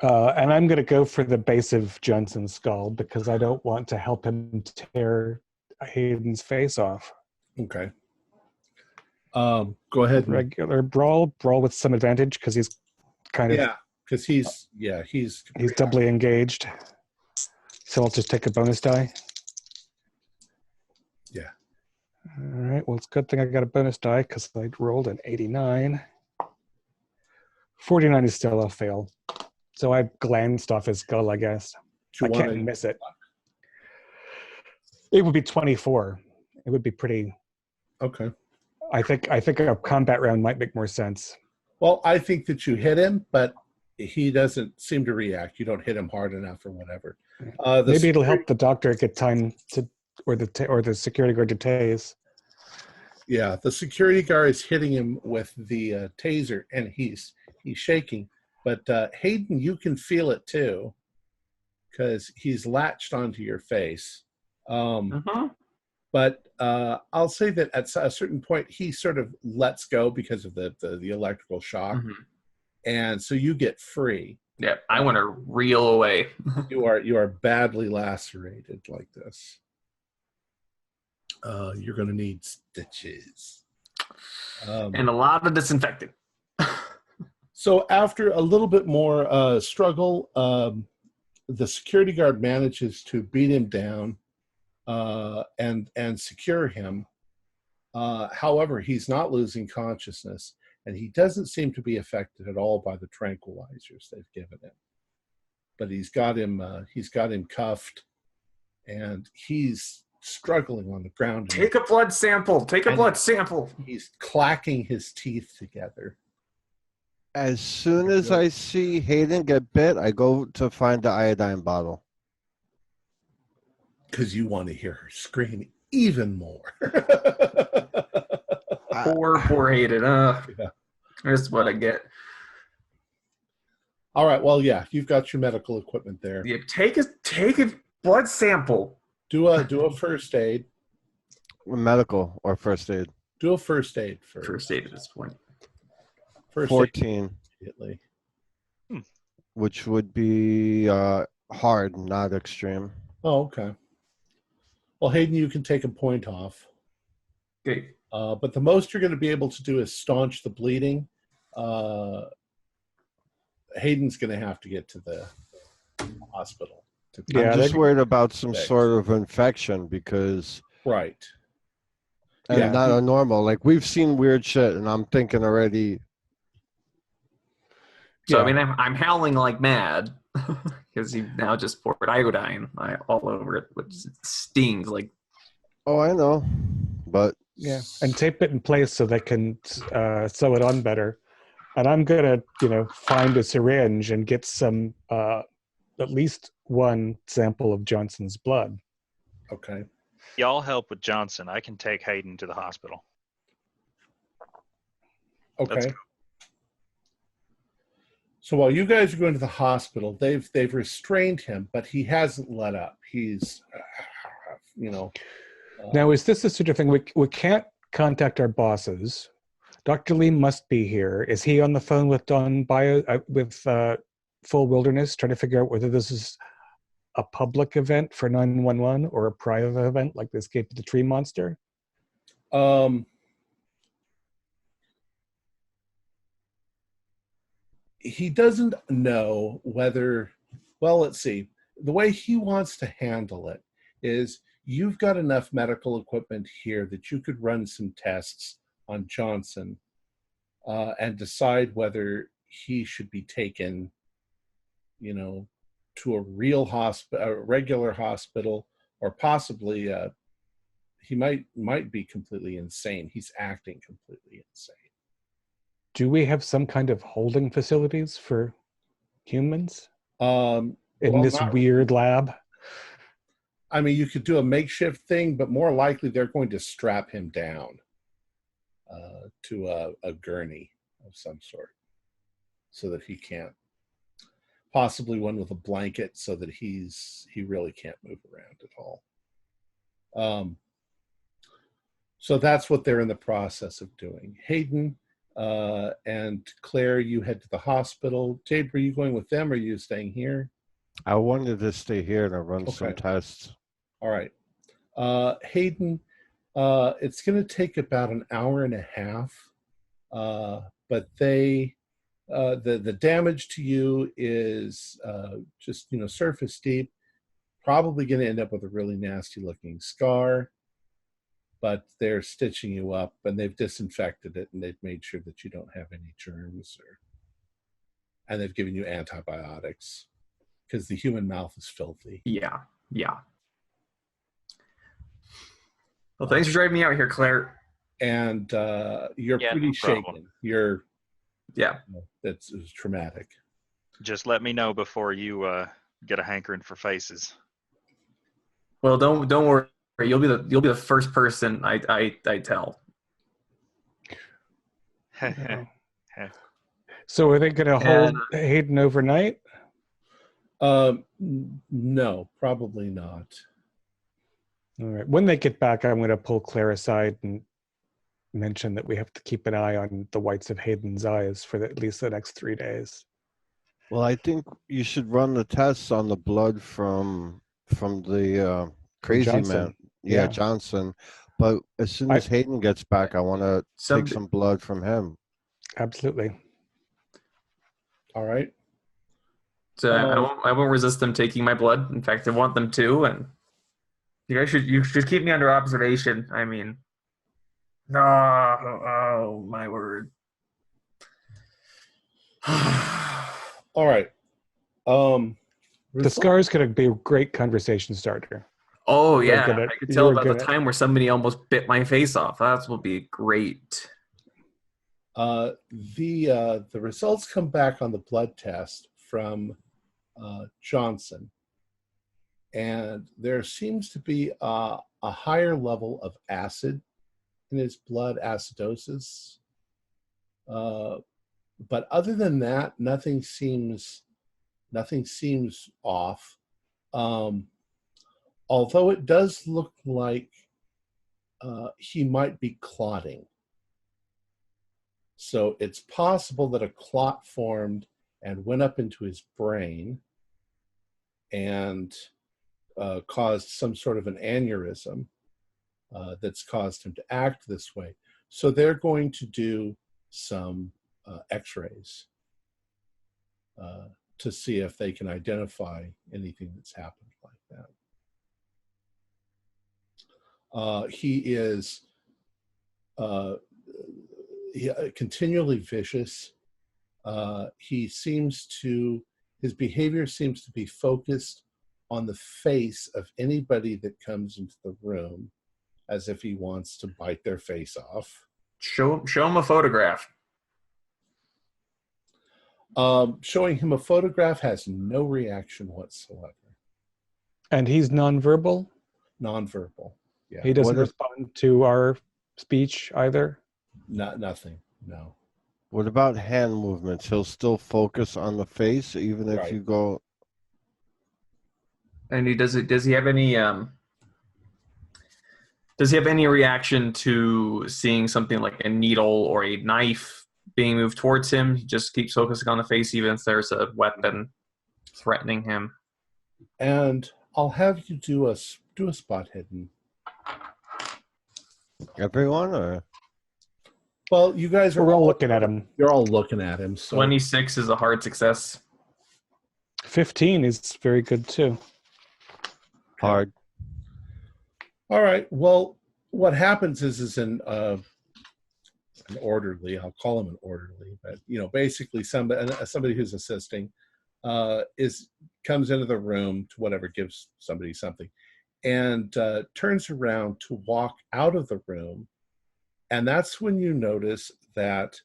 And I'm going to go for the base of Johnson's skull because I don't want to help him tear Hayden's face off. Okay. Go ahead. Regular brawl with some advantage because he's kind of because he's doubly engaged. So I'll just take a bonus die. Yeah. All right. Well, it's a good thing I got a bonus die because I rolled an 89. 49 is still a fail. So I glanced off his skull, I guess. I can't miss it. It would be 24. It would be pretty. Okay. I think a combat round might make more sense. Well, I think that you hit him, but he doesn't seem to react. You don't hit him hard enough or whatever. Maybe it'll help the doctor get time to, or the security guard to tase. Yeah, the security guard is hitting him with the taser, and he's shaking. But Hayden, you can feel it too, because he's latched onto your face. But I'll say that at a certain point, he sort of lets go because of the electrical shock, and so you get free. Yeah, I want to reel away. You are badly lacerated like this. You're going to need stitches. And a lot of disinfectant. So after a little bit more struggle, the security guard manages to beat him down and secure him. However, he's not losing consciousness, and he doesn't seem to be affected at all by the tranquilizers they've given him. But he's got him cuffed, and he's struggling on the ground. Take a blood sample. He's clacking his teeth together. As soon as I see Hayden get bit, I go to find the iodine bottle. Because you want to hear her scream even more. Poor Hayden. Yeah. That's what I get. All right. Well, yeah, you've got your medical equipment there. Yeah, take a blood sample. Do a first aid. Medical or first aid? Do a first aid first. First aid at this point. First 14. Immediately. Which would be hard, not extreme. Oh, okay. Well, Hayden, you can take a point off. Okay. But the most you're going to be able to do is staunch the bleeding. Hayden's going to have to get to the hospital. I'm just worried about some sort of infection because... Right. And not a normal. Like, we've seen weird shit, and I'm thinking already... So, I mean, I'm howling like mad because he now just poured iodine all over it, which stings like... Oh, I know. But... Yeah, and tape it in place so they can sew it on better. And I'm going to, find a syringe and get some, at least one sample of Johnson's blood. Okay. Y'all help with Johnson. I can take Hayden to the hospital. Okay. So while you guys are going to the hospital, they've restrained him, but he hasn't let up. He's, Now, is this the sort of thing we can't contact our bosses? Dr. Lee must be here. Is he on the phone with Full Wilderness, trying to figure out whether this is a public event for 911 or a private event like the Escape of the Tree Monster? He doesn't know whether, well, let's see. The way he wants to handle it is you've got enough medical equipment here that you could run some tests on Johnson and decide whether he should be taken, to a real hospital, a regular hospital, or possibly he might be completely insane. He's acting completely insane. Do we have some kind of holding facilities for humans in this weird lab? I mean, you could do a makeshift thing, but more likely they're going to strap him down to a gurney of some sort so that he can't, possibly one with a blanket so that he really can't move around at all. So that's what they're in the process of doing. Hayden and Claire, you head to the hospital. Jade, were you going with them or are you staying here? I wanted to stay here to run some tests. All right. Hayden, it's going to take about an hour and a half, but the damage to you is just, surface deep, probably going to end up with a really nasty looking scar, but they're stitching you up, and they've disinfected it, and they've made sure that you don't have any germs, and they've given you antibiotics because the human mouth is filthy. Yeah. Well, thanks for driving me out here, Claire. And you're pretty no shaken. problem. It's traumatic. Just let me know before you get a hankering for faces. Well, don't worry. You'll be the first person I tell. So are they going to hold Hayden overnight? No, probably not. All right. When they get back, I'm going to pull Claire aside and mention that we have to keep an eye on the whites of Hayden's eyes for at least the next 3 days. Well, I think you should run the tests on the blood from the crazy Johnson. man. Yeah, Johnson. But as soon as Hayden gets back, I want to take some blood from him. Absolutely. All right. So I won't resist them taking my blood. In fact, I want them to, and you should keep me under observation. I mean, no, oh my word. All right. The scar is going to be a great conversation starter. Oh yeah, I could tell about the time where somebody almost bit my face off. That will be great. The results come back on the blood test from Johnson, and there seems to be a higher level of acid in his blood, acidosis. But other than that, nothing seems off. Although it does look like he might be clotting. So it's possible that a clot formed and went up into his brain and caused some sort of an aneurysm that's caused him to act this way. So they're going to do some x-rays to see if they can identify anything that's happened like that. He is continually vicious. His behavior seems to be focused on the face of anybody that comes into the room, as if he wants to bite their face off. Show him a photograph. Showing him a photograph has no reaction whatsoever. And he's nonverbal? Nonverbal, yeah. He doesn't respond to our speech either? Nothing, no. What about hand movements? He'll still focus on the face, even if you go... And does he have any reaction to seeing something like a needle or a knife being moved towards him? He just keeps focusing on the face even if there's a weapon threatening him. And I'll have you do a spot hidden. Everyone, or? Well, you guys are all looking at him. You're all looking at him. So 26 is a hard success. 15 is very good too. Hard. All right. Well, what happens is an orderly. I'll call him an orderly, but basically somebody who's assisting comes into the room to whatever, gives somebody something, and turns around to walk out of the room, and that's when you notice that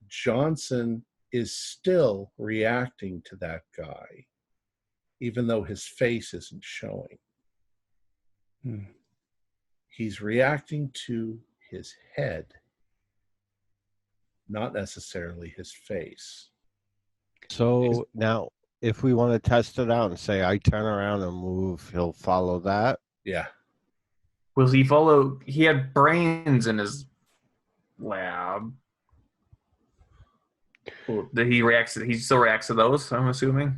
Johnson is still reacting to that guy, even though his face isn't showing. He's reacting to his head, not necessarily his face. So now, if we want to test it out and say, I turn around and move, he'll follow that? Yeah. Will he follow? He had brains in his lab. He still reacts to those, I'm assuming?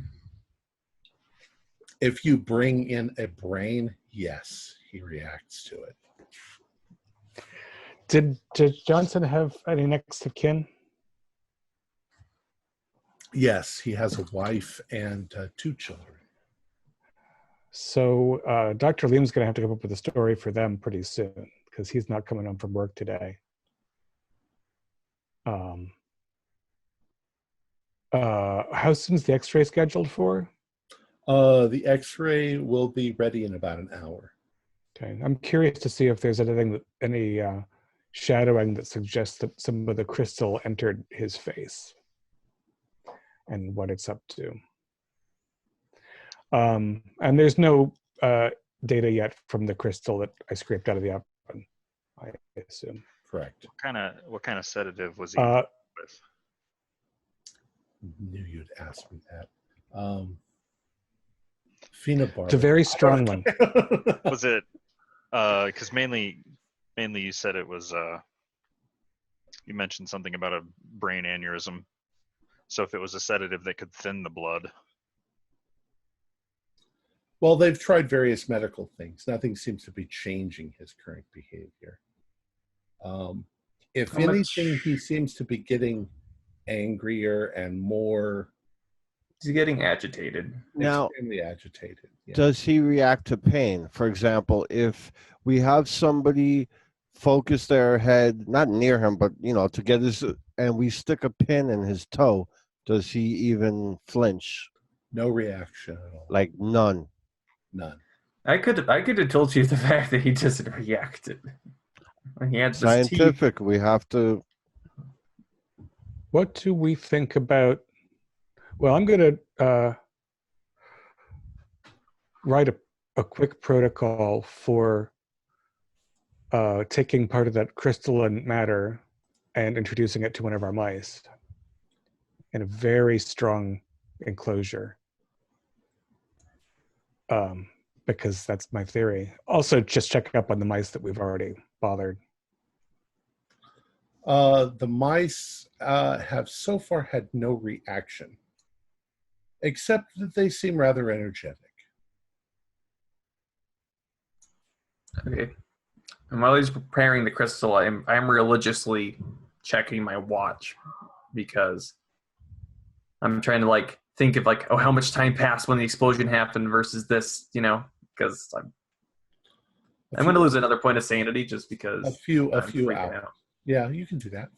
If you bring in a brain, yes, he reacts to it. Did Johnson have any next of kin? Yes, he has a wife and 2 children. So Dr. Liam's going to have to come up with a story for them pretty soon, because he's not coming home from work today. How soon's the X-ray scheduled for? The X-ray will be ready in about an hour. Okay, I'm curious to see if there's any shadowing that suggests that some of the crystal entered his face and what it's up to. And there's no data yet from the crystal that I scraped out of the oven, I assume. Correct. What kind of sedative was he with? Knew you'd ask me that. Phenobarbital. It's a very strong one. Was it because mainly you said it was you mentioned something about a brain aneurysm. So if it was a sedative that could thin the blood. Well, they've tried various medical things. Nothing seems to be changing his current behavior. If anything, he seems to be getting angrier and more. He's getting agitated. Now, Extremely agitated. Yeah. does he react to pain? For example, if we have somebody focus their head, not near him, but, to get his, and we stick a pin in his toe, does he even flinch? No reaction at all. Like none? None. I could have told you the fact that he just reacted. He had this Scientific, we have to. What do we think about? Well, I'm going to write a quick protocol for taking part of that crystalline matter and introducing it to one of our mice in a very strong enclosure. Because that's my theory. Also, just check up on the mice that we've already bothered. The mice have so far had no reaction, except that they seem rather energetic. Okay. And while he's preparing the crystal, I'm religiously checking my watch because I'm trying to think of how much time passed when the explosion happened versus this, because I'm going to lose another point of sanity just because a few I'm hours. freaking out. Yeah, you can do that.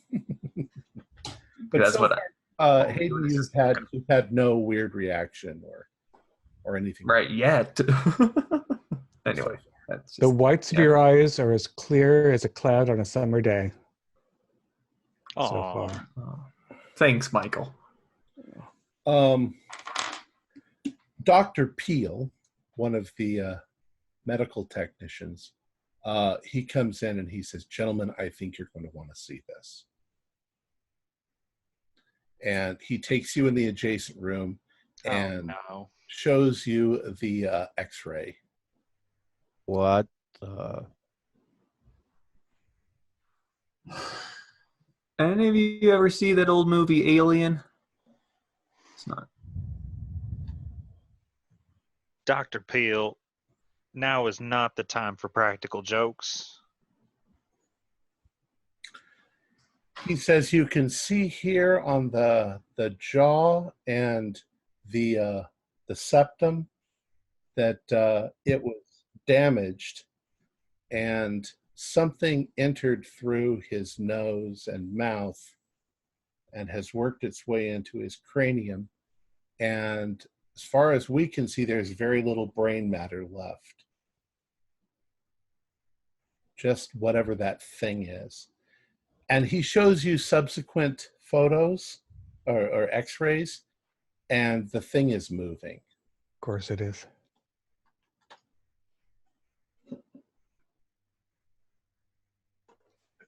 But That's so what far, Hayden, you've had no weird reaction or anything. Right yet. Anyway, that's just, The whites of your eyes are as clear as a cloud on a summer day. So far. Oh. Thanks, Michael. Dr. Peel, one of the medical technicians, he comes in and he says, "Gentlemen, I think you're going to want to see this." And he takes you in the adjacent room and shows you the X-ray. What? Any of you ever see that old movie Alien? It's not. Dr. Peel, now is not the time for practical jokes. He says you can see here on the jaw and the septum that it was damaged and something entered through his nose and mouth and has worked its way into his cranium. And as far as we can see, there's very little brain matter left. Just whatever that thing is. And he shows you subsequent photos or x-rays, and the thing is moving. Of course it is.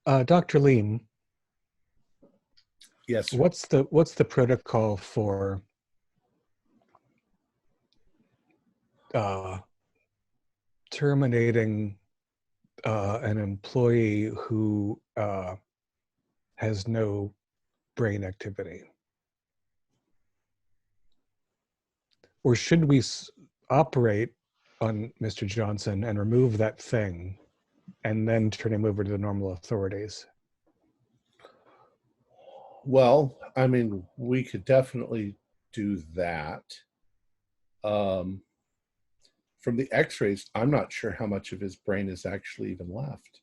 Dr. Leem. Yes, sir. What's the protocol for terminating an employee who has no brain activity? Or should we operate on Mr. Johnson and remove that thing and then turn him over to the normal authorities? Well, I mean, we could definitely do that. From the x-rays, I'm not sure how much of his brain is actually even left.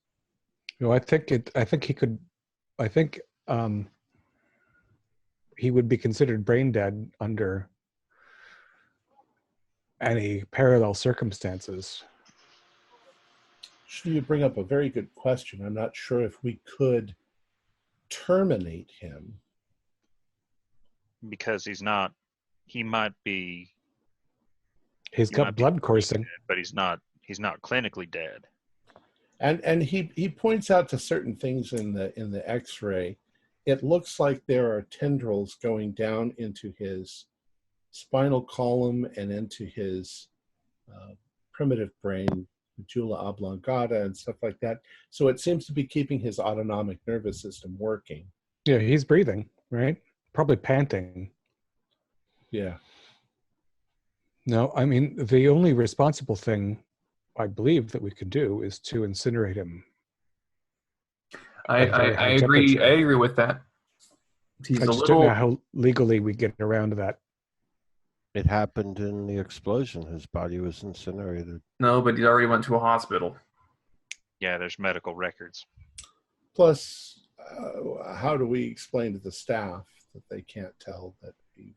No, I think he could. I think he would be considered brain dead under any parallel circumstances. You bring up a very good question. I'm not sure if we could terminate him. Because he's not. He might be. He's He got might be blood coursing. dead, but he's not. He's not clinically dead. And he points out to certain things in the X-ray. It looks like there are tendrils going down into his spinal column and into his primitive brain, medulla oblongata, and stuff like that. So it seems to be keeping his autonomic nervous system working. Yeah, he's breathing, right? Probably panting. Yeah. No, I mean, the only responsible thing I believe that we could do is to incinerate him. I at very high agree. temperature. I agree with that. He's I a just don't little. know how legally we get around that. It happened in the explosion. His body was incinerated. No, but he already went to a hospital. Yeah, there's medical records. Plus, how do we explain to the staff that they can't tell that we've...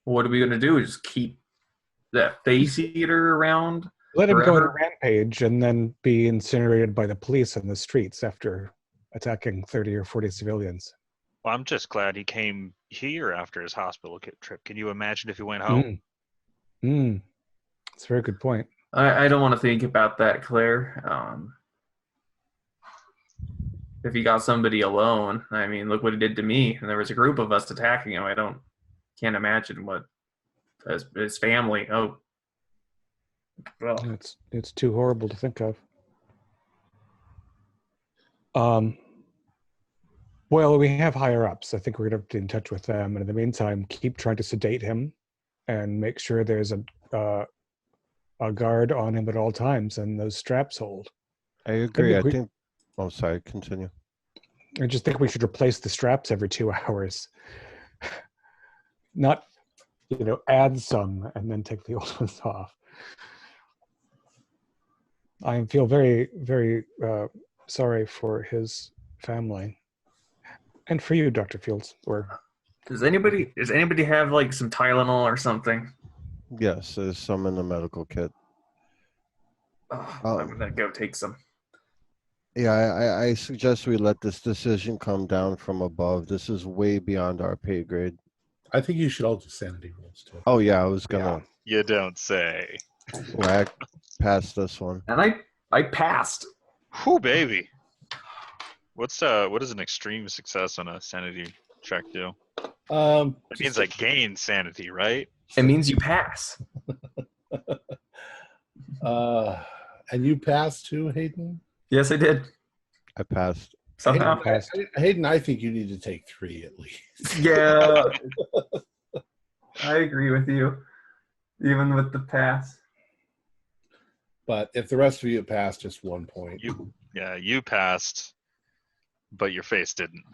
What are we gonna do? Just keep that face eater around? Let him go on a Forever? rampage and then be incinerated by the police in the streets after attacking 30 or 40 civilians. Well, I'm just glad he came here after his hospital trip. Can you imagine if he went home? That's a very good point. I don't want to think about that, Claire. If he got somebody alone, I mean, look what he did to me. And there was a group of us attacking him. Can't imagine what his family. Oh, well, It's too horrible to think of. Well, we have higher ups. I think we're going to have to get in touch with them. And in the meantime, keep trying to sedate him and make sure there's a guard on him at all times and those straps hold. I agree. I think. Oh, sorry. Continue. I just think we should replace the straps every 2 hours. Not, add some and then take the old ones off. I feel very, very sorry for his family. And for you, Dr. Fields. does anybody have like some Tylenol or something? Yes, there's some in the medical kit. I'm gonna go take some. Yeah, I suggest we let this decision come down from above. This is way beyond our pay grade. I think you should all do sanity rolls too. Oh yeah, I was gonna. You don't say. Whack past this one. And I passed. Whew, baby. What does an extreme success on a sanity check do? It means I gain sanity, right? It means you pass. And you passed too, Hayden? Yes, I did. I passed. Somehow. Hayden, I think you need to take 3 at least. Yeah. I agree with you. Even with the pass. But if the rest of you passed, just 1 point. You passed, but your face didn't.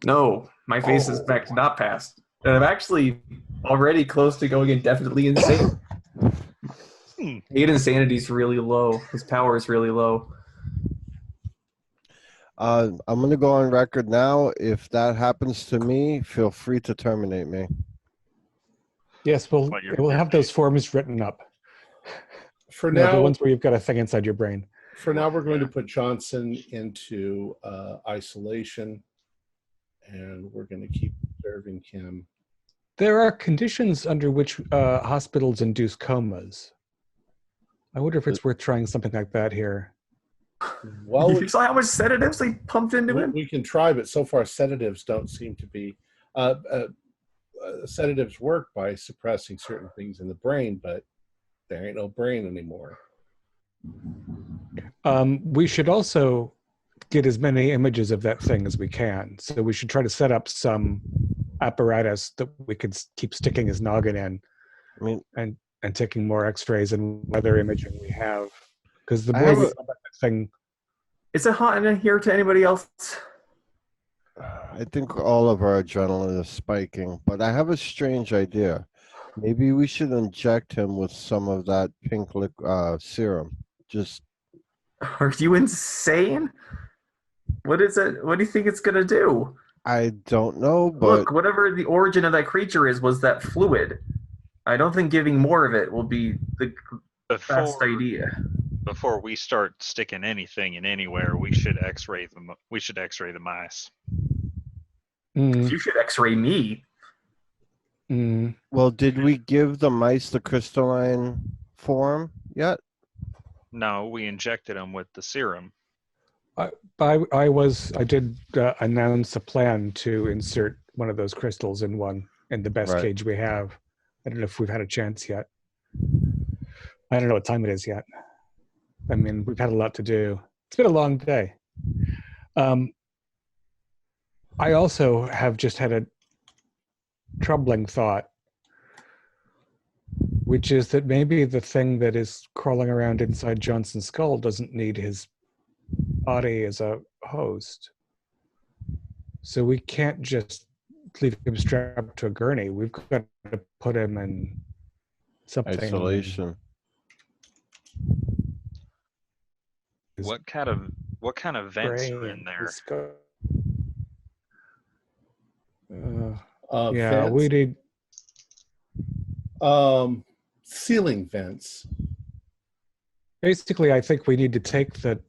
No, my face is in fact not passed. And I'm actually already close to going indefinitely insane. Aiden's sanity is really low. His power is really low. I'm going to go on record now. If that happens to me, feel free to terminate me. Yes, we'll have those forms written up. For now, the ones where you've got a thing inside your brain. For now, we're going to put Johnson into isolation, and we're going to keep observing him. There are conditions under which hospitals induce comas. I wonder if it's worth trying something like that here. Well, You saw how much sedatives they pumped into him? we can try, but so far sedatives don't seem to be... sedatives work by suppressing certain things in the brain, but there ain't no brain anymore. We should also get as many images of that thing as we can. So we should try to set up some apparatus that we could keep sticking his noggin in. I mean, and taking more x-rays and weather imaging we have. Because the more we know about that thing... Is it hot in here to anybody else? I think all of our adrenaline is spiking, but I have a strange idea. Maybe we should inject him with some of that pink serum. Just Are you insane? What is it? What do you think it's gonna do? I don't know, but Look, whatever the origin of that creature is, was that fluid. I don't think giving more of it will be the best Before idea. before we start sticking anything in anywhere, we should X-ray them. We should X-ray the mice. Mm, You should X-ray me. mm. well, did we give the mice the crystalline form yet? No, we injected them with the serum. I did announce a plan to insert one of those crystals in the best Right. cage we have. I don't know if we've had a chance yet. I don't know what time it is yet. I mean, we've had a lot to do. It's been a long day. I also have just had a troubling thought, which is that maybe the thing that is crawling around inside Johnson's skull doesn't need his body as a host. So we can't just leave him strapped to a gurney. We've got to put him in something. Isolation. What kind of vents are in Brain, there? his skull. Vents, we need. ceiling vents. Basically, I think we need to take the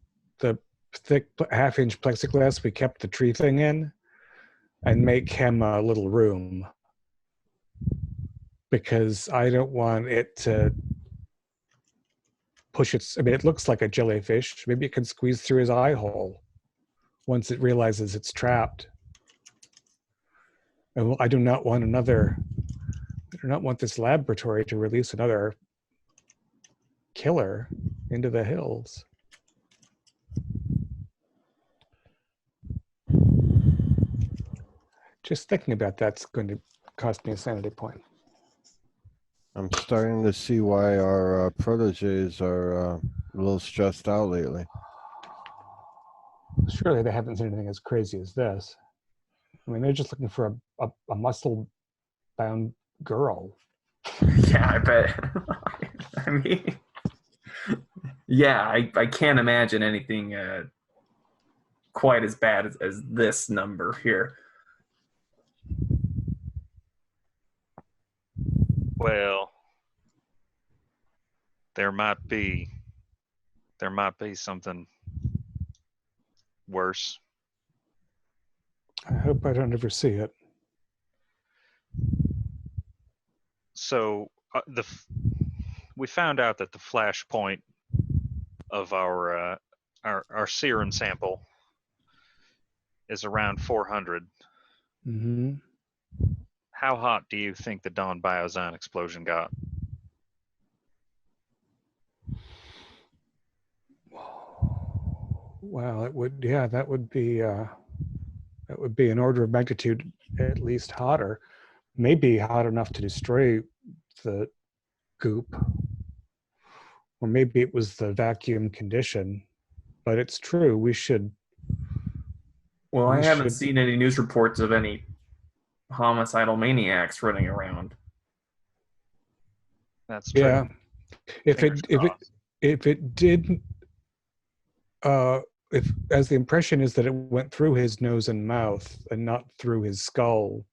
thick half-inch plexiglass we kept the tree thing in, and make him a little room. Because I don't want it to push its. I mean, it looks like a jellyfish. Maybe it can squeeze through his eye hole once it realizes it's trapped. And I do not want this laboratory to release another killer into the hills. Just thinking about that's going to cost me a sanity point. I'm starting to see why our proteges are a little stressed out lately. Surely they haven't seen anything as crazy as this. I mean, they're just looking for a muscle-bound girl. Yeah, I bet. I mean, yeah, I can't imagine anything quite as bad as this number here. Well, there might be something worse. I hope I don't ever see it. So we found out that the flash point of our serum sample is around 400. Mm-hmm. How hot do you think the Dawn Biozine explosion got? Well, it would. Yeah, that would be an order of magnitude at least hotter. Maybe hot enough to destroy the goop, or maybe it was the vacuum condition. But it's true. We should. Well, I We haven't should- seen any news reports of any homicidal maniacs running around. That's true. Yeah. If Fingers crossed. it didn't, if as the impression is that it went through his nose and mouth and not through his skull,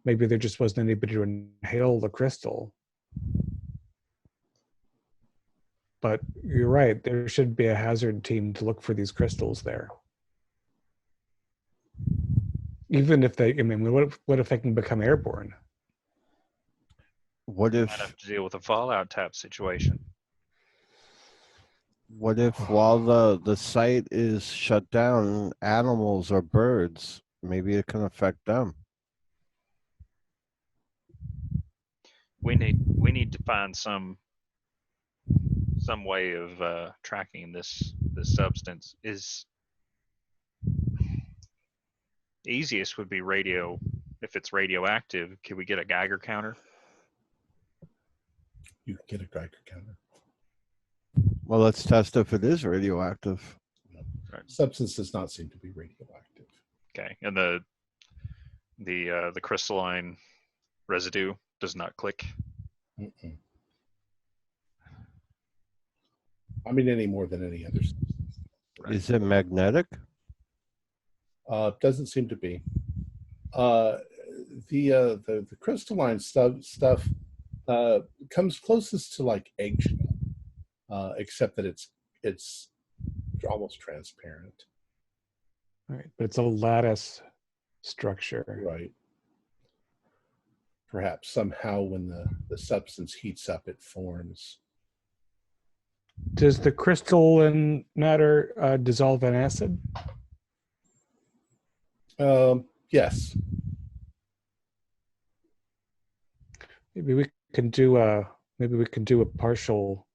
maybe there just wasn't anybody to inhale the crystal. But you're right, there should be a hazard team to look for these crystals there. Even if they, I mean, what if they can become airborne? What Might if have to deal with a fallout tap situation. while the site is shut down, animals or birds, maybe it can affect them. We need to find some way of tracking this substance. Is easiest would be radio. If it's radioactive, can we get a Geiger counter? You can get a Geiger counter. Well, let's test if it is radioactive. Substance does not seem to be radioactive. Okay, and the crystalline residue does not click. Mm-mm. I mean, any more than any other substance. Is it magnetic? Doesn't seem to be. The crystalline stuff comes closest to like eggshell, except that it's almost transparent. Right, but it's a lattice structure. Right. Perhaps somehow when the substance heats up, it forms. Does the crystalline matter dissolve in acid? Yes. Maybe we can do a partial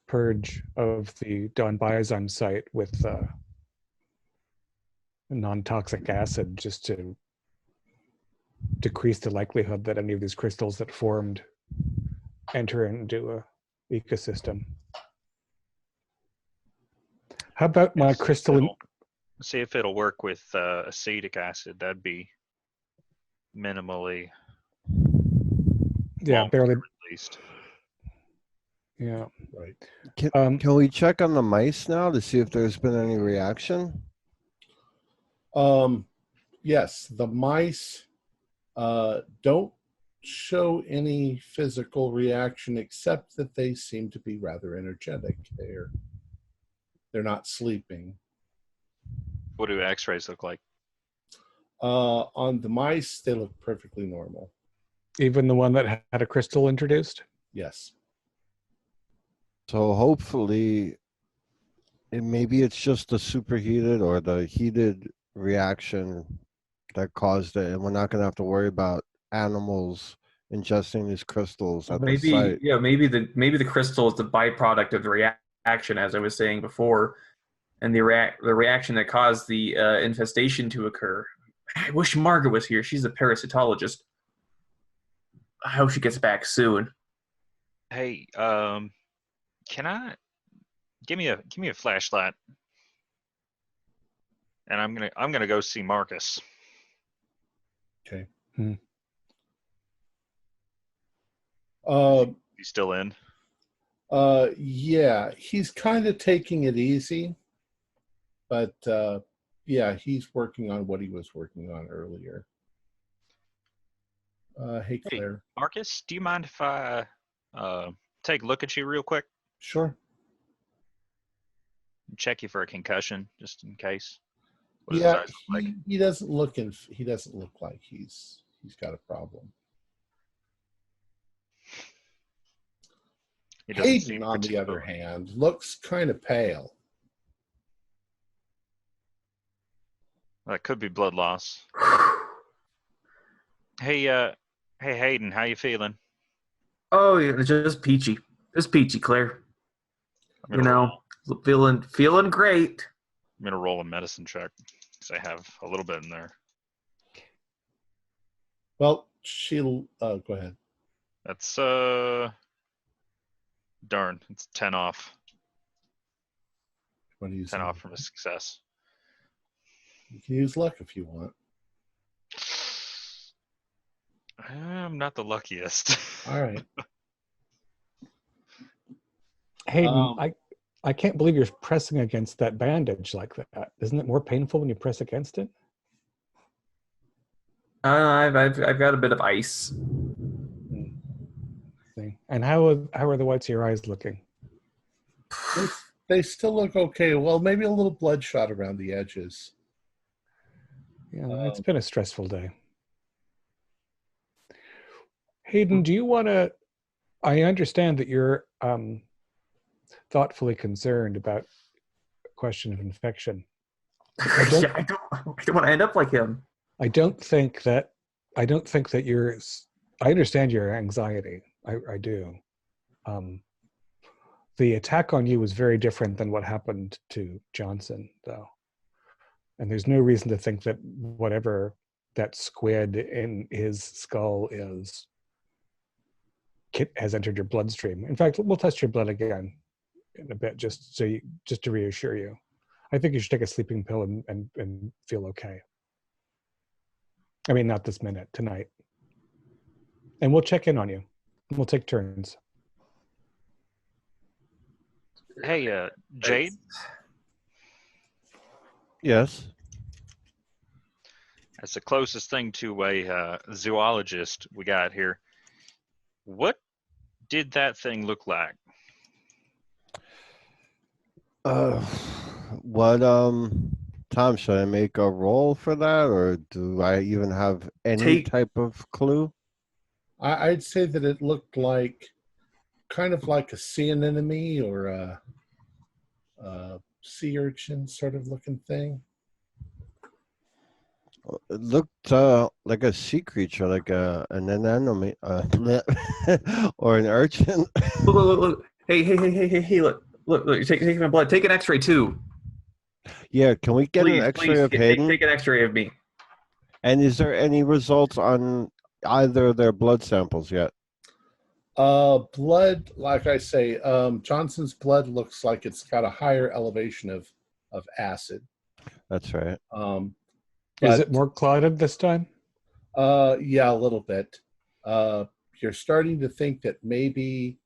purge of the Don Biazon site with non-toxic acid, just to decrease the likelihood that any of these crystals that formed enter into a ecosystem. How about my crystalline? See if it'll work with acetic acid. That'd be minimally. Yeah, barely. At least. Yeah. Right. Can we check on the mice now to see if there's been any reaction? Yes, the mice don't show any physical reaction, except that they seem to be rather energetic. They're not sleeping. What do X-rays look like? On the mice, they look perfectly normal. Even the one that had a crystal introduced? Yes. So hopefully, maybe it's just the superheated or the heated reaction that caused it, and we're not going to have to worry about animals ingesting these crystals at the site. Maybe the crystal is the byproduct of the reaction, as I was saying before, and the reaction that caused the infestation to occur. I wish Margaret was here. She's a parasitologist. I hope she gets back soon. Hey, can I give me a flashlight, and I'm gonna go see Marcus. Okay. He's still in. Yeah, he's kind of taking it easy, but yeah, he's working on what he was working on earlier. Hey, Claire. Hey, Marcus, do you mind if I take a look at you real quick? Sure. Check you for a concussion, just in case. What does Yeah, his eyes look like? he doesn't look like he's got a problem. He doesn't Hayden, seem on the other particularly- hand, looks kind of pale. That could be blood loss. Hey, Hayden, how you feeling? Oh, yeah, just peachy. Just peachy, Claire. I'm gonna Feeling great. I'm gonna roll a medicine check because I have a little bit in there. Well, she'll go ahead. That's darn. It's 10 off. Want to use 10 off from a success. You can use luck if you want. I'm not the luckiest. All right. Hayden, I can't believe you're pressing against that bandage like that. Isn't it more painful when you press against it? I've got a bit of ice. And how are the whites of your eyes looking? They still look okay. Well, maybe a little bloodshot around the edges. Yeah, it's been a stressful day. Hayden, do you want to? I understand that you're thoughtfully concerned about the question of infection. I don't want to end up like him. I don't think that you're. I understand your anxiety. I do. The attack on you was very different than what happened to Johnson, though. And there's no reason to think that whatever that squid in his skull has entered your bloodstream. In fact, we'll test your blood again in a bit, just to reassure you. I think you should take a sleeping pill and feel okay. I mean, not this minute, tonight. And we'll check in on you. We'll take turns. Hey, Jade, Yes. that's the closest thing to a zoologist we got here. What did that thing look like? Uh, what Tom, should I make a roll for that, or do I even have any Take type of clue? I'd say that it looked like kind of like a sea anemone or a sea urchin sort of looking thing. It looked like a sea creature, like an anemone, or an urchin. look. Hey, look, you're taking my blood. Take an x-ray too. Yeah, can we get an X-ray of Hayden? Take an x-ray of me. And is there any results on either of their blood samples yet? Blood, like I say, Johnson's blood looks like it's got a higher elevation of acid. That's right. Is But it more clouded this time? yeah, a little bit. You're starting to think that maybe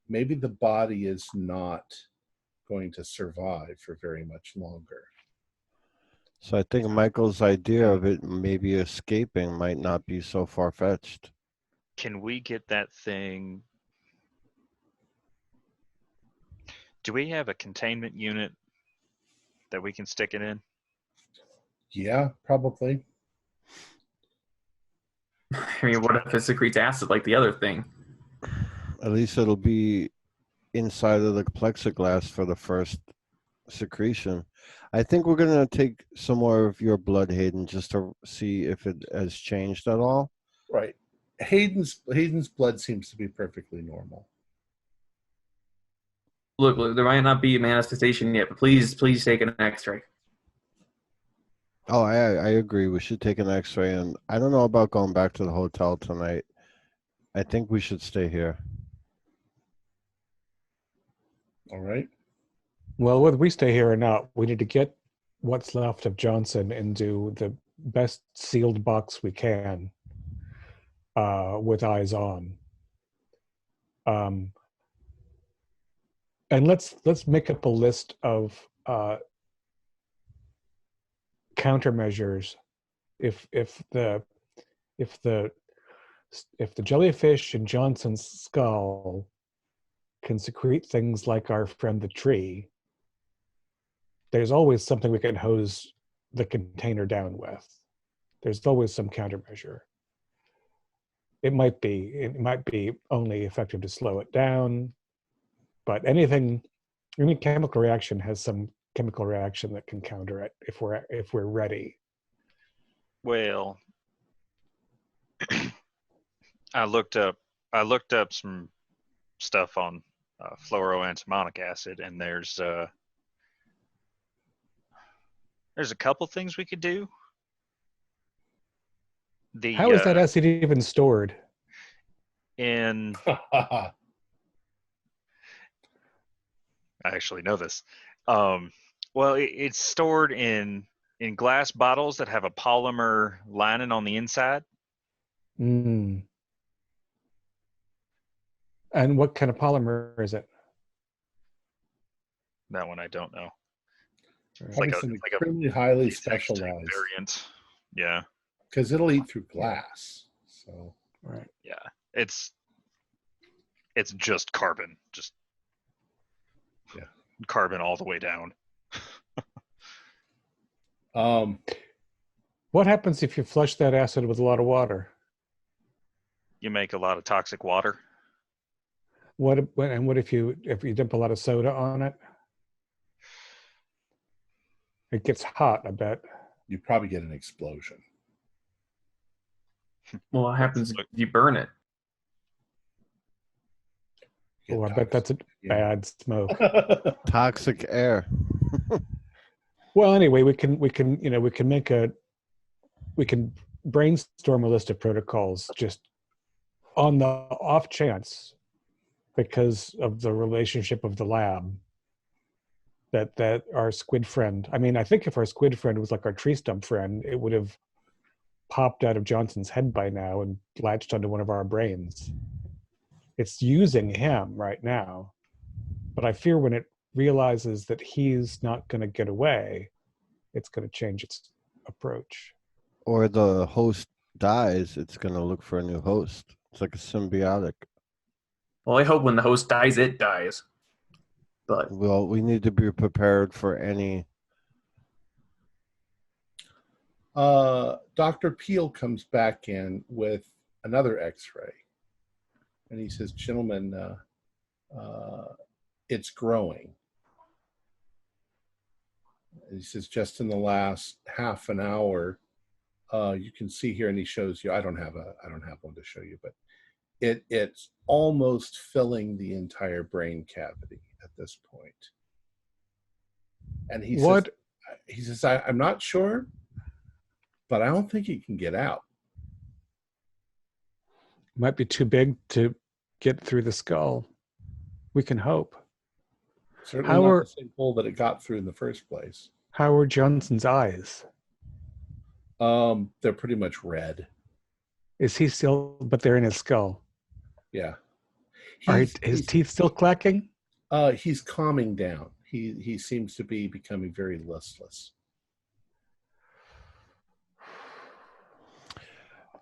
the body is not going to survive for very much longer. So I think Michael's idea of it maybe escaping might not be so far-fetched. Can we get that thing? Do we have a containment unit that we can stick it in? Yeah, probably. I mean, what if it secretes acid like the other thing? At least it'll be inside of the plexiglass for the first secretion. I think we're going to take some more of your blood, Hayden, just to see if it has changed at all. Right. Hayden's blood seems to be perfectly normal. Look, there might not be a manifestation yet, but please take an x-ray. Oh, I agree. We should take an X-ray, and I don't know about going back to the hotel tonight. I think we should stay here. All right. Well, whether we stay here or not, we need to get what's left of Johnson into the best sealed box we can, with eyes on. And let's make up a list of countermeasures if the jellyfish in Johnson's skull can secrete things like our friend the tree, there's always something we can hose the container down with. There's always some countermeasure. It might be only effective to slow it down, but any chemical reaction has some chemical reaction that can counter it if we're ready. Well, I looked up some stuff on fluoroantimonic acid, and there's a couple things we could do. How is that acid even stored? I actually know this. Well, it's stored in glass bottles that have a polymer lining on the inside. Mm. And what kind of polymer is it? That one I don't know. It's like extremely highly specialized variant. Yeah. Because it'll eat through glass. So right. Yeah. It's just carbon. Just carbon all the way down. What happens if you flush that acid with a lot of water? You make a lot of toxic water. What if you dump a lot of soda on it? It gets hot, I bet. You probably get an explosion. Well, what happens if you burn it? Oh, I bet that's a bad smoke. Toxic air. Well, anyway, we can brainstorm a list of protocols just on the off chance, because of the relationship of the lab, that our squid friend, I mean, I think if our squid friend was like our tree stump friend, it would have popped out of Johnson's head by now and latched onto one of our brains. It's using him right now, but I fear when it realizes that he's not going to get away, it's going to change its approach. Or the host dies, it's going to look for a new host. It's like a symbiotic. Well, I hope when the host dies, it dies. But Well, we need to be prepared for any. Dr. Peel comes back in with another x-ray. And he says, gentlemen, it's growing. And he says, just in the last half an hour, you can see here, and he shows you, I don't have one to show you, but it's almost filling the entire brain cavity at this point. And he says, I'm not sure, but I don't think he can get out. Might be too big to get through the skull. We can hope. Certainly not the same hole that it got through in the first place. How are Johnson's eyes? They're pretty much red. Is he still, but they're in his skull? Yeah. Are his teeth still clacking? He's calming down. He seems to be becoming very listless.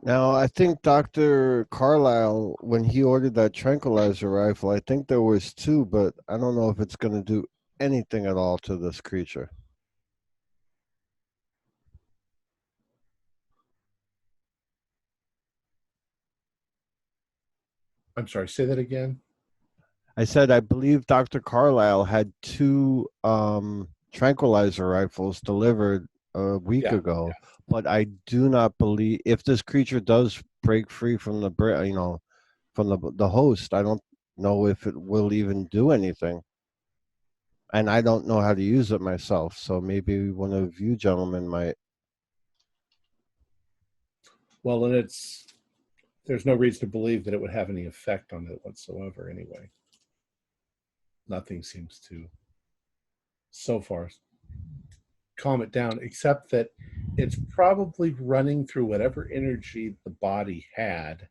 Now, I think Dr. Carlisle, when he ordered that tranquilizer rifle, I think there was 2, but I don't know if it's going to do anything at all to this creature. I'm sorry, say that again. I said I believe Dr. Carlisle had 2 tranquilizer rifles delivered a week ago, but I do not believe if this creature does break free from the from the host, I don't know if it will even do anything, and I don't know how to use it myself. So maybe one of you gentlemen might. Well, and there's no reason to believe that it would have any effect on it whatsoever. Anyway, nothing seems to, so far, calm it down, except that it's probably running through whatever energy the body had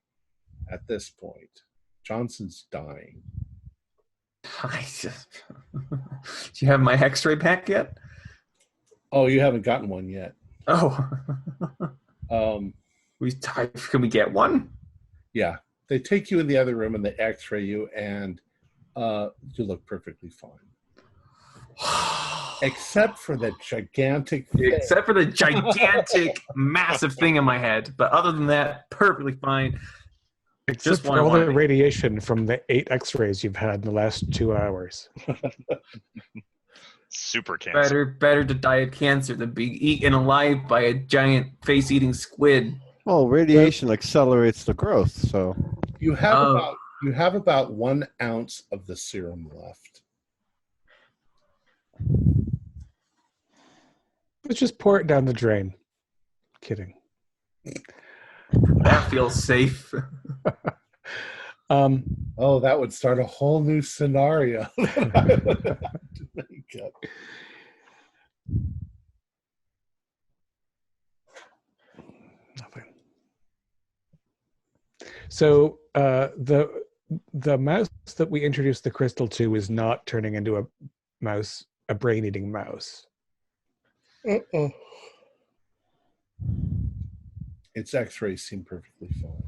at this point. Johnson's dying. Do you have my x-ray pack yet? Oh, you haven't gotten one yet. Oh. Can we get one? Yeah. They take you in the other room and they x-ray you, and you look perfectly fine. Except for the gigantic thing. Except for the gigantic, massive thing in my head. But other than that, perfectly fine. Except for all the radiation from the 8 x-rays you've had in the last 2 hours. Super cancer. Better to die of cancer than be eaten alive by a giant face-eating squid. Well, radiation accelerates the growth, so you have about 1 ounce of the serum left. Let's just pour it down the drain. Kidding. That feels safe. That would start a whole new scenario that I would have to make up. Nothing. So the mouse that we introduced the crystal to is not turning into a brain-eating mouse. Its x-rays seem perfectly fine.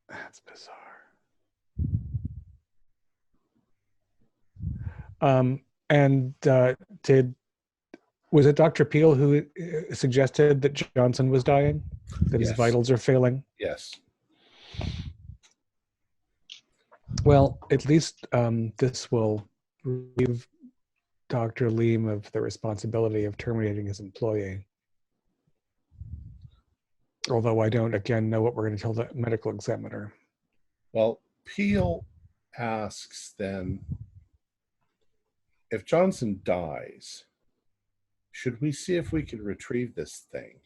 That's bizarre. Was it Dr. Peel who suggested that Johnson was dying? That his vitals are failing? Yes. Well, at least this will relieve Dr. Leem of the responsibility of terminating his employee. Although I don't, again, know what we're going to tell the medical examiner. Well, Peel asks then, if Johnson dies, should we see if we can retrieve this thing?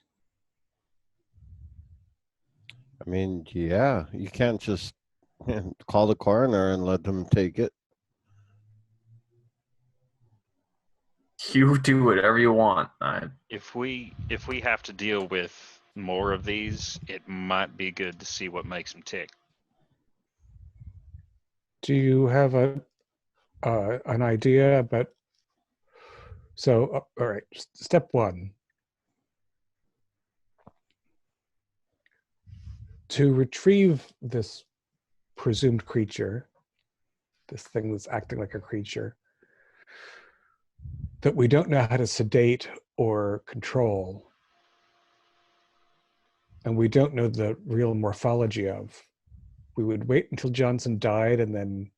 I mean, yeah, you can't just call the coroner and let them take it. You do whatever you want. If we have to deal with more of these, it might be good to see what makes them tick. Do you have an idea about So, all right, step one. To retrieve this presumed creature, this thing that's acting like a creature, that we don't know how to sedate or control, and we don't know the real morphology of, we would wait until Johnson died and then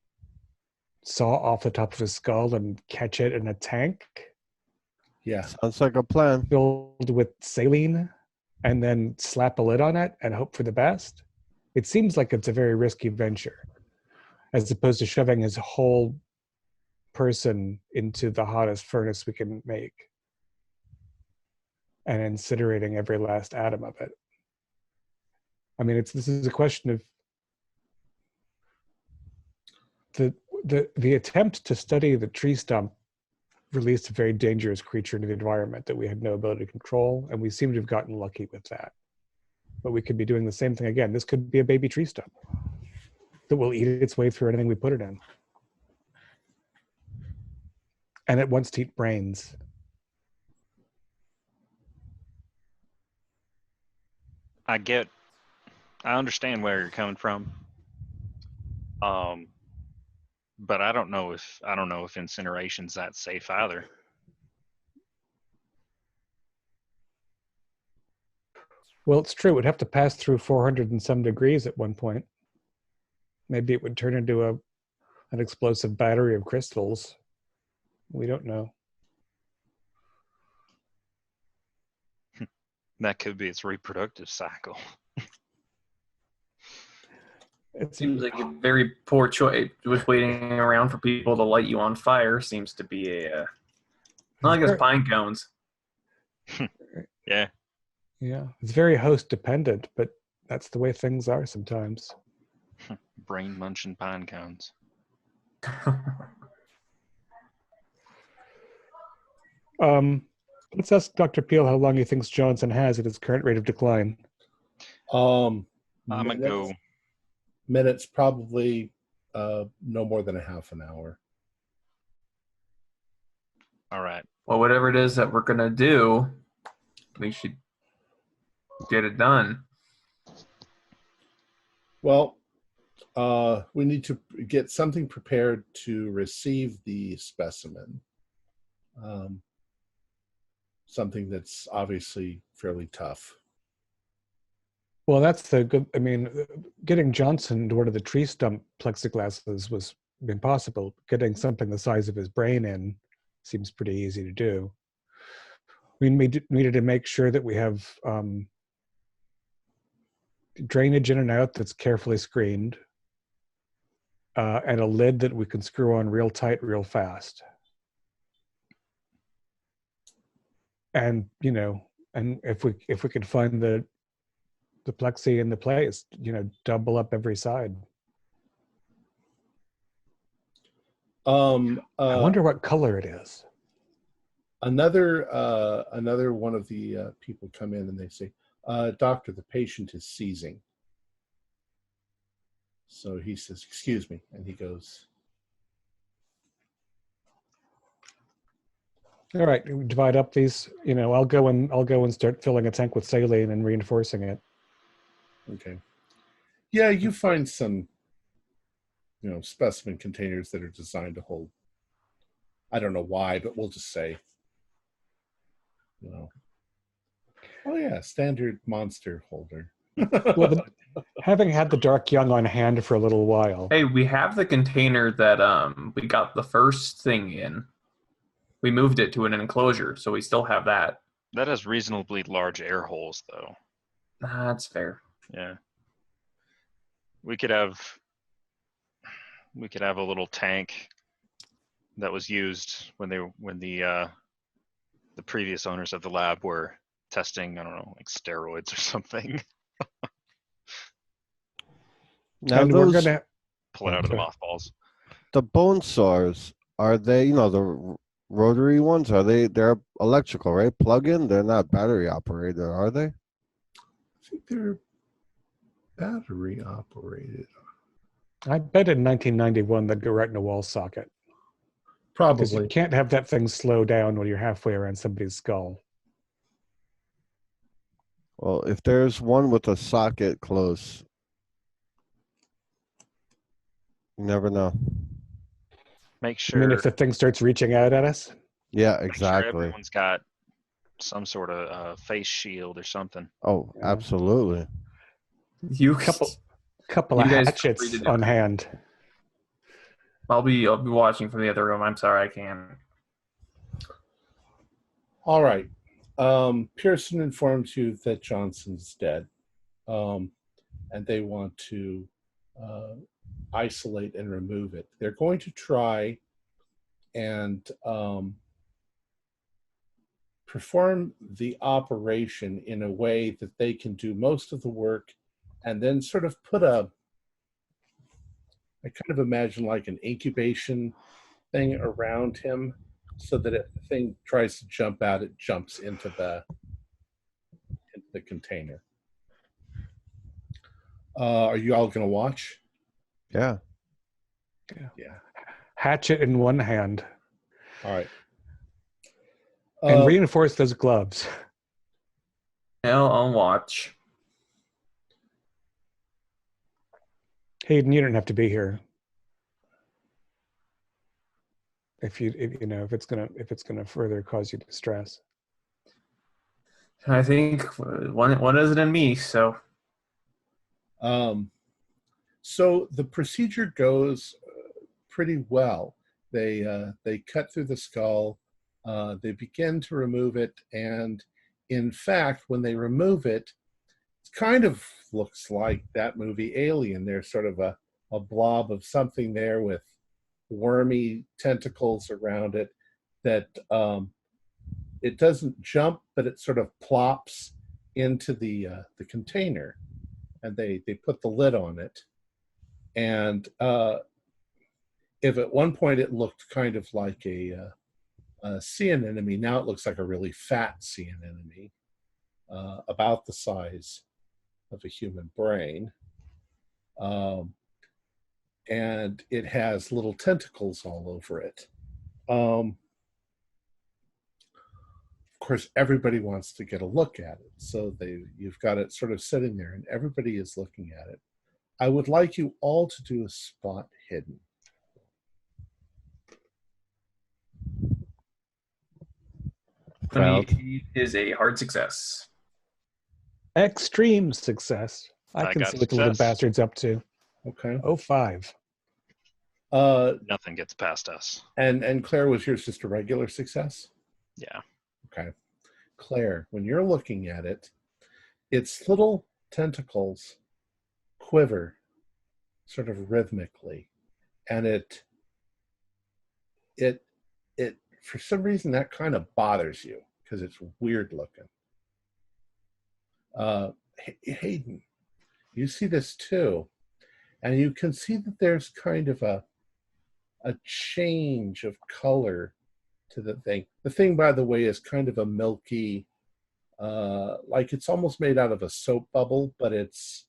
saw off the top of his skull and catch it in a tank Yeah. Sounds like a plan. filled with saline and then slap a lid on it and hope for the best. It seems like it's a very risky venture, as opposed to shoving his whole person into the hottest furnace we can make and incinerating every last atom of it. I mean, this is a question of the attempt to study the tree stump released a very dangerous creature into the environment that we had no ability to control, and we seem to have gotten lucky with that. But we could be doing the same thing again. This could be a baby tree stump that will eat its way through anything we put it in. And it wants to eat brains. I understand where you're coming from. But I don't know if incineration's that safe either. Well, it's true. It would have to pass through 400 and some degrees at one point. Maybe it would turn into an explosive battery of crystals. We don't know. That could be its reproductive cycle. It Seems like a very poor choice. With waiting around for people to light you on fire seems to be not like those pine cones. Yeah. Yeah, it's very host dependent, but that's the way things are sometimes. Brain munching pine cones. Let's ask Dr. Peel how long he thinks Johnson has at his current rate of decline. I'm gonna go. Minutes, probably no more than a half an hour. All right. Well, whatever it is that we're gonna do, we should get it done. Well, we need to get something prepared to receive the specimen. Something that's obviously fairly tough. Well, that's the good. I mean, getting Johnson to one of the tree stump plexiglasses was impossible. Getting something the size of his brain in seems pretty easy to do. We needed to make sure that we have drainage in and out that's carefully screened, and a lid that we can screw on real tight, real fast. And and if we could find the plexi in the place, double up every side. I wonder what color it is. Another one of the people come in and they say, "Doctor, the patient is seizing." So he says, "Excuse me," and he goes. All right, we divide up these. I'll go and start filling a tank with saline and reinforcing it. Okay. Yeah, you find some, specimen containers that are designed to hold. I don't know why, but we'll just say, oh yeah, standard monster holder. Well, having had the Dark Young on hand for a little while. Hey, we have the container that we got the first thing in. We moved it to an enclosure, so we still have that. That has reasonably large air holes, though. That's fair. Yeah. We could have a little tank that was used when the previous owners of the lab were testing, I don't know, like steroids or something. Now And those, we're gonna Pull it out of the mothballs. the bone saws, are they, the rotary ones, they're electrical, right? Plug-in? They're not battery operated, are they? I think they're battery operated. I bet in 1991 they'd go right in a wall socket. Because you Probably. can't have that thing slow down when you're halfway around somebody's skull. Well, if there's one with a socket close, you never know. Make I mean, sure, if the thing starts reaching out at us, Yeah, make sure exactly. everyone's got some sort of face shield or something. Oh, Yeah. absolutely. You couple You of guys feel free hatchets to do on it. hand. I'll be watching from the other room. I'm sorry I can't. All right. Pearson informs you that Johnson's dead, and they want to isolate and remove it. They're going to try and perform the operation in a way that they can do most of the work, and then sort of put I kind of imagine like an incubation thing around him, so that if the thing tries to jump out, it jumps into the container. Are you all going to watch? Yeah. Yeah. Hatchet in one hand. All right. And reinforce those gloves. I'll watch. Hayden, you don't have to be here. If it's gonna further cause you distress. I think one isn't in me, so. So the procedure goes pretty well. They cut through the skull. They begin to remove it, and in fact, when they remove it, it kind of looks like that movie Alien. There's sort of a blob of something there with wormy tentacles around it that it doesn't jump, but it sort of plops into the container, and they put the lid on it. And if at one point it looked kind of like a sea anemone, now it looks like a really fat sea anemone, about the size of a human brain. And it has little tentacles all over it. Of course, everybody wants to get a look at it, so you've got it sort of sitting there, and everybody is looking at it. I would like you all to do a spot hidden. Failed. 28 is a hard success. Extreme success. I can got see what the little success. bastard's up to. Okay. 05. Nothing gets past us. And Claire, was yours just a regular success? Yeah. Okay. Claire, when you're looking at it, its little tentacles quiver sort of rhythmically, and it for some reason that kind of bothers you because it's weird looking. Hayden, you see this too, and you can see that there's kind of a change of color to the thing. The thing, by the way, is kind of a milky, like it's almost made out of a soap bubble, but it's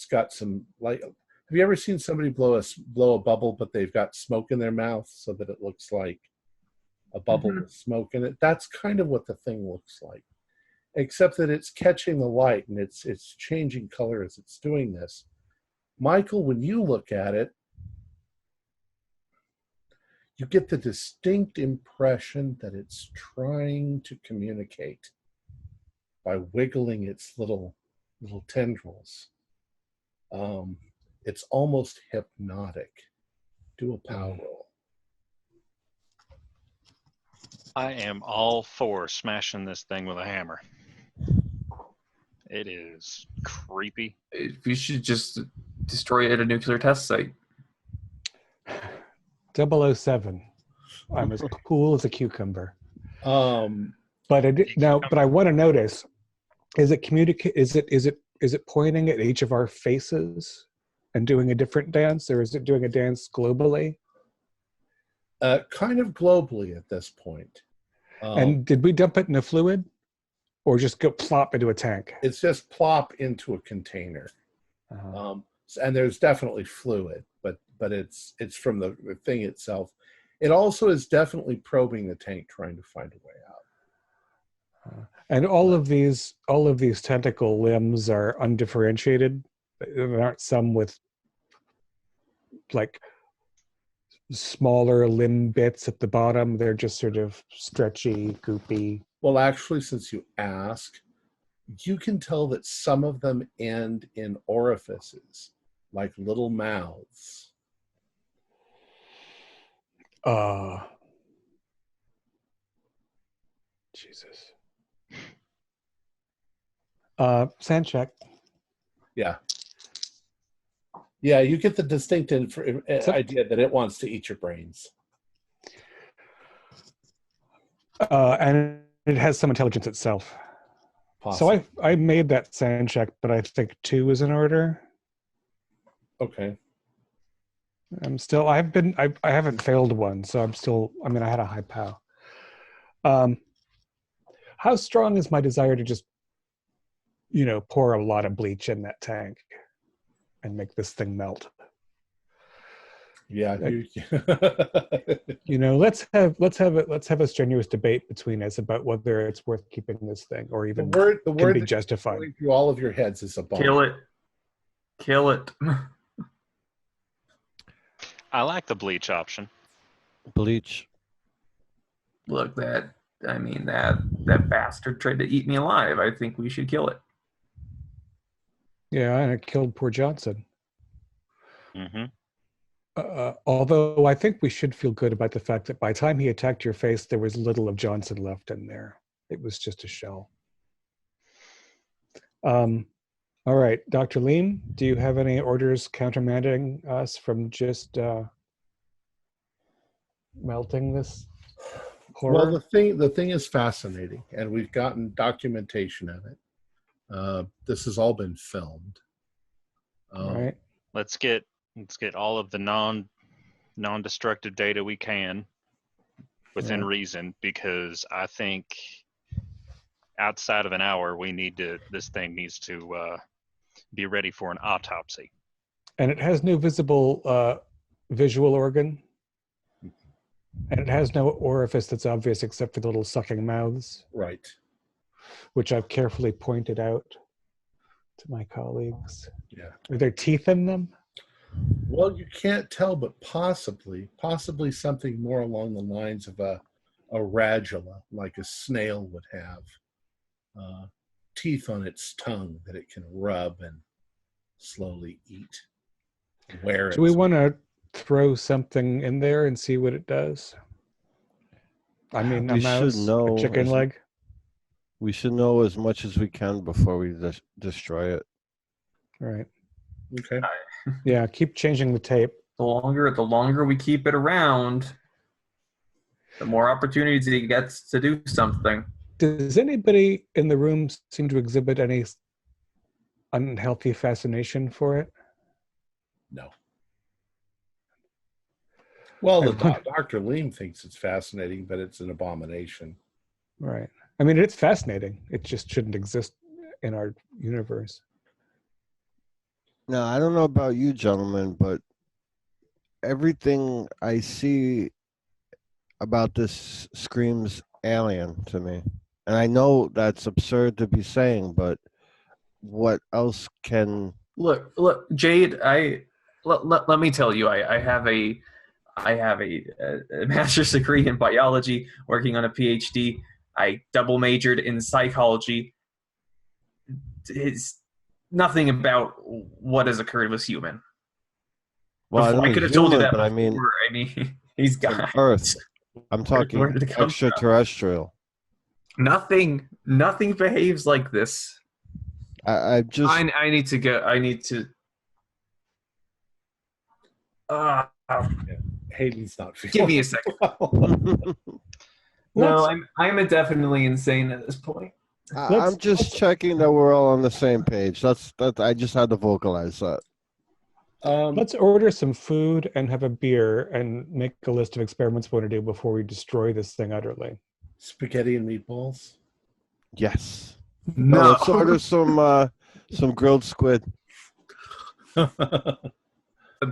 got some, like, have you ever seen somebody blow a bubble, but they've got smoke in their mouth so that it looks like a bubble with smoke in it? That's kind of what the thing looks like, except that it's catching the light and it's changing color as it's doing this. Michael, when you look at it, you get the distinct impression that it's trying to communicate by wiggling its little tendrils. It's almost hypnotic. Do a power roll. I am all for smashing this thing with a hammer. It is creepy. We should just destroy it at a nuclear test site. 007. I'm as cool as a cucumber. But I want to notice: is it pointing at each of our faces and doing a different dance, or is it doing a dance globally? Kind of globally at this point. And did we dump it in a fluid, or just go plop into a tank? It's just plop into a container. And there's definitely fluid, but it's from the thing itself. It also is definitely probing the tank, trying to find a way out. And all of these tentacle limbs are undifferentiated. There aren't some with like smaller limb bits at the bottom. They're just sort of stretchy, goopy. Well, actually, since you ask, you can tell that some of them end in orifices, like little mouths. Jesus. Sand check. Yeah. Yeah, you get the distinct idea that it wants to eat your brains. And it has some intelligence itself. Possibly. So I made that sand check, but I think 2 is in order. Okay. I haven't failed one, so I had a high POW. How strong is my desire to just, pour a lot of bleach in that tank and make this thing melt? Yeah. Let's have a strenuous debate between us about whether it's worth keeping this thing or even the can word be that's justified. going through all of your heads is a bomb. Kill it. I like the bleach option. Bleach. Look, that bastard tried to eat me alive. I think we should kill it. Yeah, and it killed poor Johnson. Mm-hmm. Although I think we should feel good about the fact that by the time he attacked your face, there was little of Johnson left in there. It was just a shell. All right, Dr. Lean, do you have any orders countermanding us from just melting this horror? Well, the thing is fascinating, and we've gotten documentation of it. This has all been filmed. Right. Let's get all of the non-destructive data we can within reason, because I think outside of an hour this thing needs to be ready for an autopsy. And it has no visible visual organ. And it has no orifice that's obvious except for the little sucking mouths. Right. Which I've carefully pointed out to my colleagues. Yeah. Are there teeth in them? Well, you can't tell, but possibly something more along the lines of a radula, like a snail would have. Teeth on its tongue that it can rub and slowly eat. Do we want to throw something in there and see what it does? I mean, a mouse, a chicken leg? We should know as much as we can before we destroy it. Right. Okay. Yeah, keep changing the tape. The longer we keep it around, the more opportunities it gets to do something. Does anybody in the room seem to exhibit any unhealthy fascination for it? No. Well, Dr. Leem thinks it's fascinating, but it's an abomination. Right. I mean, it's fascinating. It just shouldn't exist in our universe. Now, I don't know about you gentlemen, but everything I see about this screams alien to me. And I know that's absurd to be saying, but what else can... Look, Jade, let me tell you, I have a master's degree in biology, working on a PhD. I double majored in psychology. It's nothing about what has occurred was human. Well, I could have told you that but before. I mean, he's got Earth. I'm talking extraterrestrial. Nothing behaves like this. I need to go. I need to. Hayden's not feeling. Give me a second. No, I'm definitely insane at this point. I'm just checking that we're all on the same page. That's I just had to vocalize that. Let's order some food and have a beer and make a list of experiments we want to do before we destroy this thing utterly. Spaghetti and meatballs? Yes. No. Let's order some grilled squid.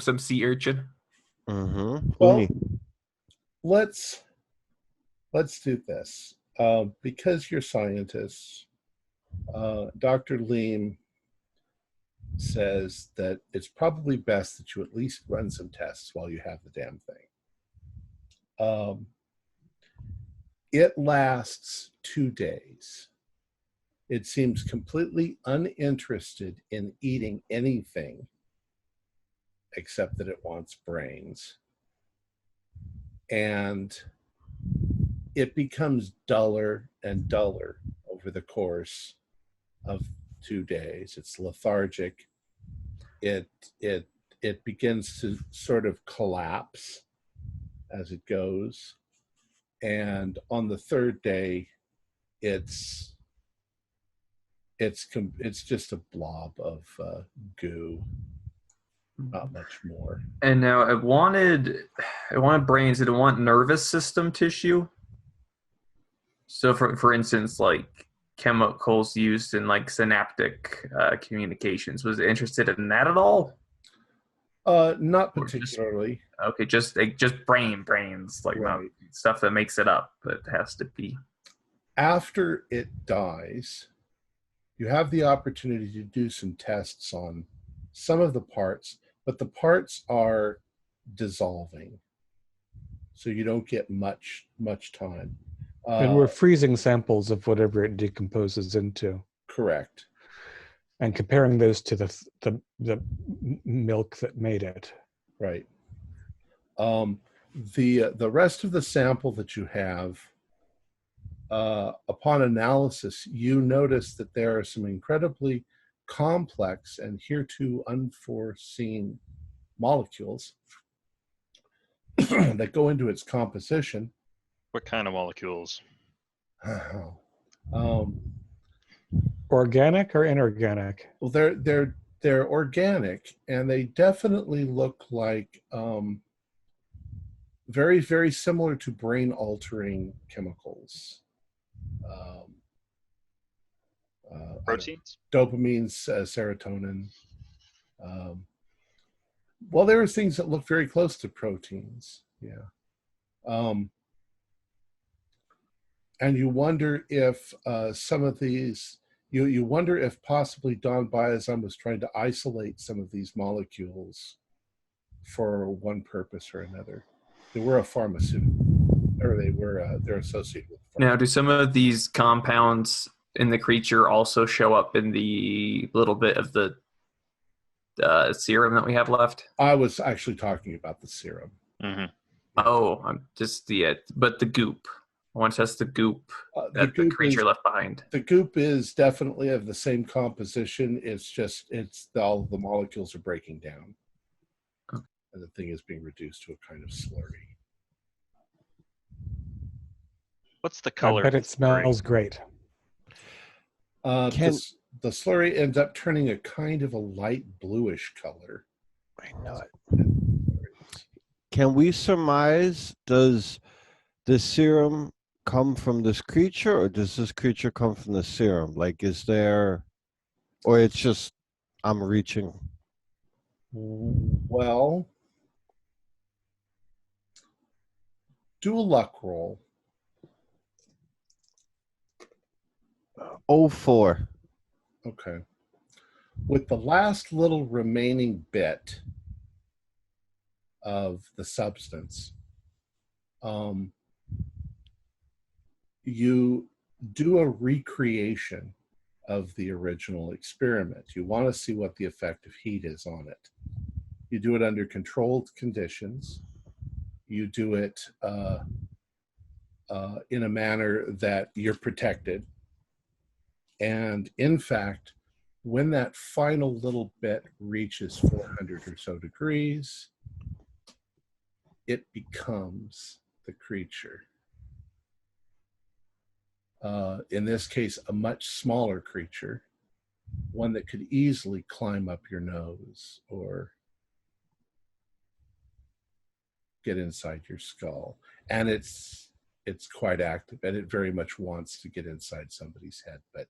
some sea urchin. Mm-hmm. Well, let's do this. Because you're scientists, Dr. Leem says that it's probably best that you at least run some tests while you have the damn thing. It lasts 2 days. It seems completely uninterested in eating anything except that it wants brains. And it becomes duller and duller over the course of 2 days. It's lethargic. It begins to sort of collapse as it goes. And on the 3rd day, it's just a blob of goo, not much more. And now it wanted brains. Did it want nervous system tissue? So for instance, like chemicals used in like synaptic communications. Was it interested in that at all? Not particularly. Just brains, like Right. not stuff that makes it up. But it has to be. After it dies, you have the opportunity to do some tests on some of the parts, but the parts are dissolving, so you don't get much time. And we're freezing samples of whatever it decomposes into. Correct. And comparing those to the milk that made it. Right. The rest of the sample that you have, upon analysis, you notice that there are some incredibly complex and hereto unforeseen molecules that go into its composition. What kind of molecules? Organic or inorganic? Well, they're organic, and they definitely look like very, very similar to brain-altering chemicals. Proteins? Dopamine, serotonin. Well, there are things that look very close to proteins. Yeah. And you wonder if some of these, you wonder if possibly Don Bayazan was trying to isolate some of these molecules for one purpose or another. They were a pharmaceutical, or they're associated with. Now, do some of these compounds in the creature also show up in the little bit of the serum that we have left? I was actually talking about the serum. Mm-hmm. Oh, I'm just but the goop. I want to test the goop that the creature left behind. The goop is definitely of the same composition. It's all the molecules are breaking down. Okay. And the thing is being reduced to a kind of slurry. What's the color? I bet it smells great. The slurry ends up turning a kind of a light bluish color. I know it. Can we surmise, does the serum come from this creature, or does this creature come from the serum? Like, is there, or it's just, I'm reaching? Well, do a luck roll. 04. Okay. With the last little remaining bit of the substance, you do a recreation of the original experiment. You want to see what the effect of heat is on it. You do it under controlled conditions. You do it in a manner that you're protected. And in fact, when that final little bit reaches 400 or so degrees, it becomes the creature. In this case, a much smaller creature, one that could easily climb up your nose or get inside your skull. And it's quite active, and it very much wants to get inside somebody's head, but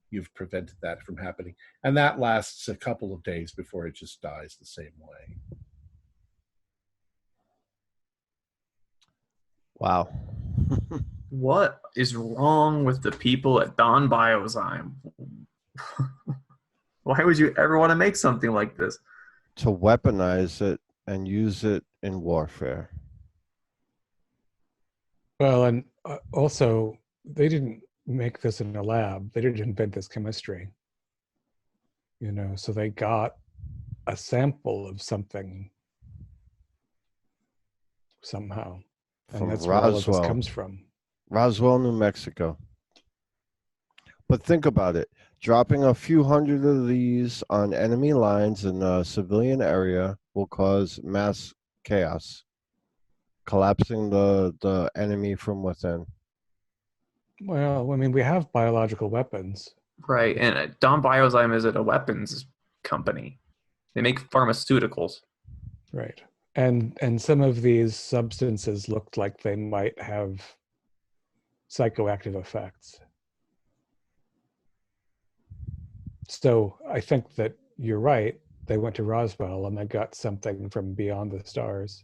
you've prevented that from happening. And that lasts a couple of days before it just dies the same way. Wow. What is wrong with the people at Don Biozyme? Why would you ever want to make something like this? To weaponize it and use it in warfare. Well, and also, they didn't make this in a lab. They didn't invent this chemistry. So they got a sample of something somehow. From And that's where all of this Roswell. comes from. Roswell, New Mexico. But think about it. Dropping a few hundred of these on enemy lines in a civilian area will cause mass chaos, collapsing the enemy from within. Well, I mean, we have biological weapons. Right, and Don Biozyme isn't a weapons company. They make pharmaceuticals. Right. And some of these substances looked like they might have psychoactive effects. So I think that you're right. They went to Roswell and they got something from beyond the stars.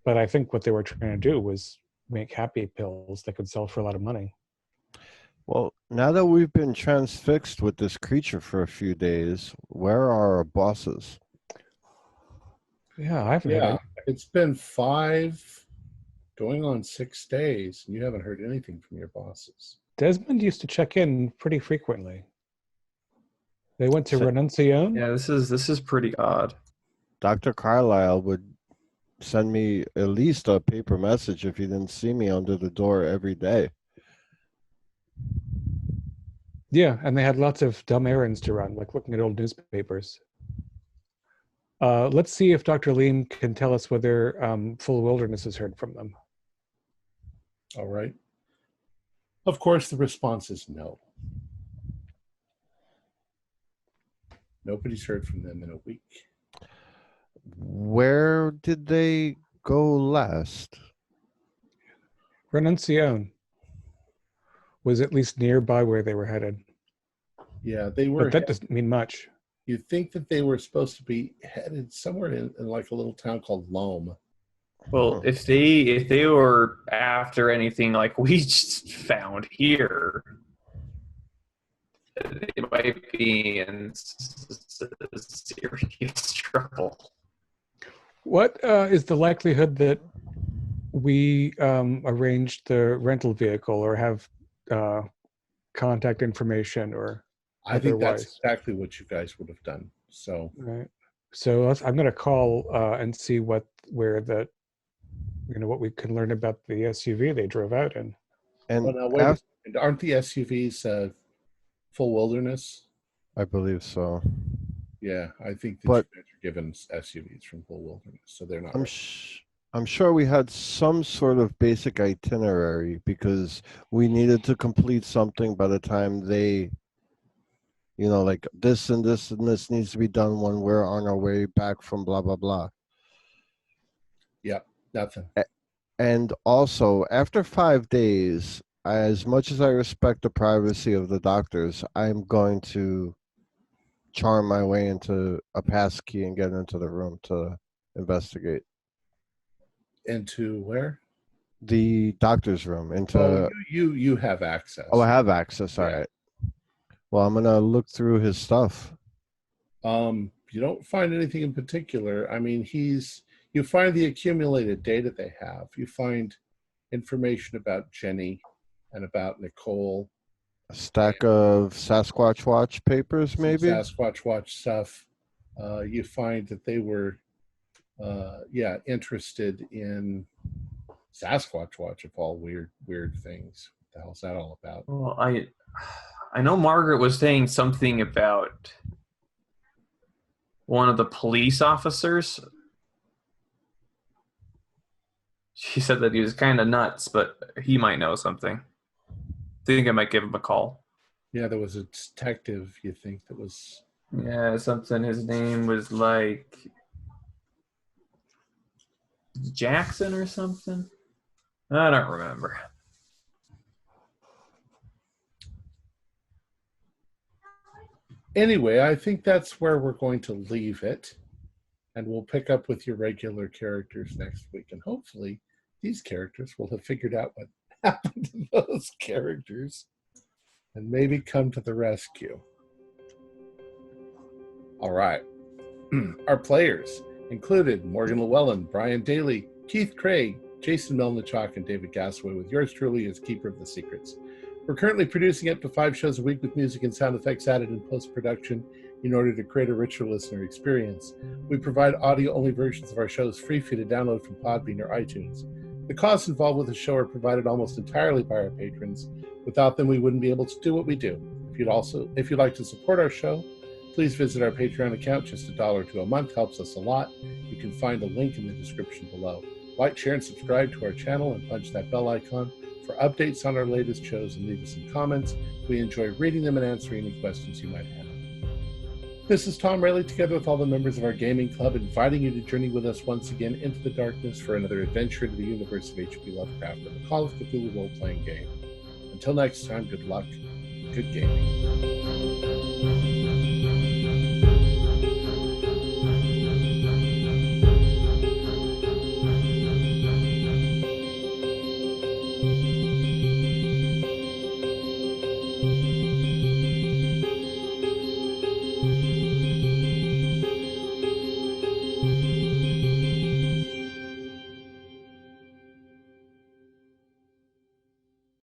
But I think what they were trying to do was make happy pills that could sell for a lot of money. Well, now that we've been transfixed with this creature for a few days, where are our bosses? Yeah, I haven't heard Yeah, anything. it's been 5, going on 6 days, and you haven't heard anything from your bosses. Desmond used to check in pretty frequently. They went to So- Renuncione. Yeah, this is pretty odd. Dr. Carlisle would send me at least a paper message if he didn't see me under the door every day. Yeah, and they had lots of dumb errands to run, like looking at old newspapers. Let's see if Dr. Lean can tell us whether Full Wilderness has heard from them. All right. Of course, the response is no. Nobody's heard from them in a week. Where did they go last? Renuncione was at least nearby where they were headed. Yeah, they were. But that doesn't mean much. You'd think that they were supposed to be headed somewhere in like a little town called Loam. Well, if they were after anything like we just found here, they might be in serious trouble. What is the likelihood that we arranged the rental vehicle or have contact information or I think that's otherwise? exactly what you guys would have done. So Right. So I'm going to call and see what we can learn about the SUV they drove out in. And well, now, wait a second. Aren't the SUVs Full Wilderness? I believe so. Yeah, I think that But- you guys are given SUVs from Full Wilderness, so they're not. I'm sure we had some sort of basic itinerary because we needed to complete something by the time they, like this and this and this needs to be done when we're on our way back from blah, blah, blah. Yep, nothing. And also, after 5 days, as much as I respect the privacy of the doctors, I'm going to charm my way into a pass key and get into the room to investigate. Into where? The doctor's room. You have access. Oh, I have access. All Yeah. right. Well, I'm gonna look through his stuff. You don't find anything in particular. I mean, you find the accumulated data they have. You find information about Jenny and about Nicole. A stack of Sasquatch Watch papers, some maybe. Sasquatch Watch stuff. You find that they were, interested in Sasquatch Watch of all weird things. What the hell's that all about? Well, I know Margaret was saying something about one of the police officers. She said that he was kind of nuts, but he might know something. I think I might give him a call. Yeah, there was a detective, you think, that was... Yeah, something. His name was like Jackson or something. I don't remember. Anyway, I think that's where we're going to leave it. And we'll pick up with your regular characters next week. And hopefully, these characters will have figured out what happened to those characters and maybe come to the rescue. All right. Our players included Morgan Llewellyn, Brian Daly, Keith Craig, Jason Melnichuk, and David Gasaway, with yours truly as Keeper of the Secrets. We're currently producing up to 5 shows a week with music and sound effects added in post-production in order to create a richer listener experience. We provide audio-only versions of our shows free for you to download from Podbean or iTunes. The costs involved with the show are provided almost entirely by our patrons. Without them, we wouldn't be able to do what we do. If you'd like to support our show, please visit our Patreon account. Just $1 or $2 a month helps us a lot. You can find a link in the description below. Like, share, and subscribe to our channel and punch that bell icon for updates on our latest shows, and leave us some comments. We enjoy reading them and answering any questions you might have. This is Tom Rayleigh, together with all the members of our gaming club, inviting you to journey with us once again into the darkness for another adventure into the universe of H.P. Lovecraft and the Call of Cthulhu role-playing game. Until next time, good luck, good gaming.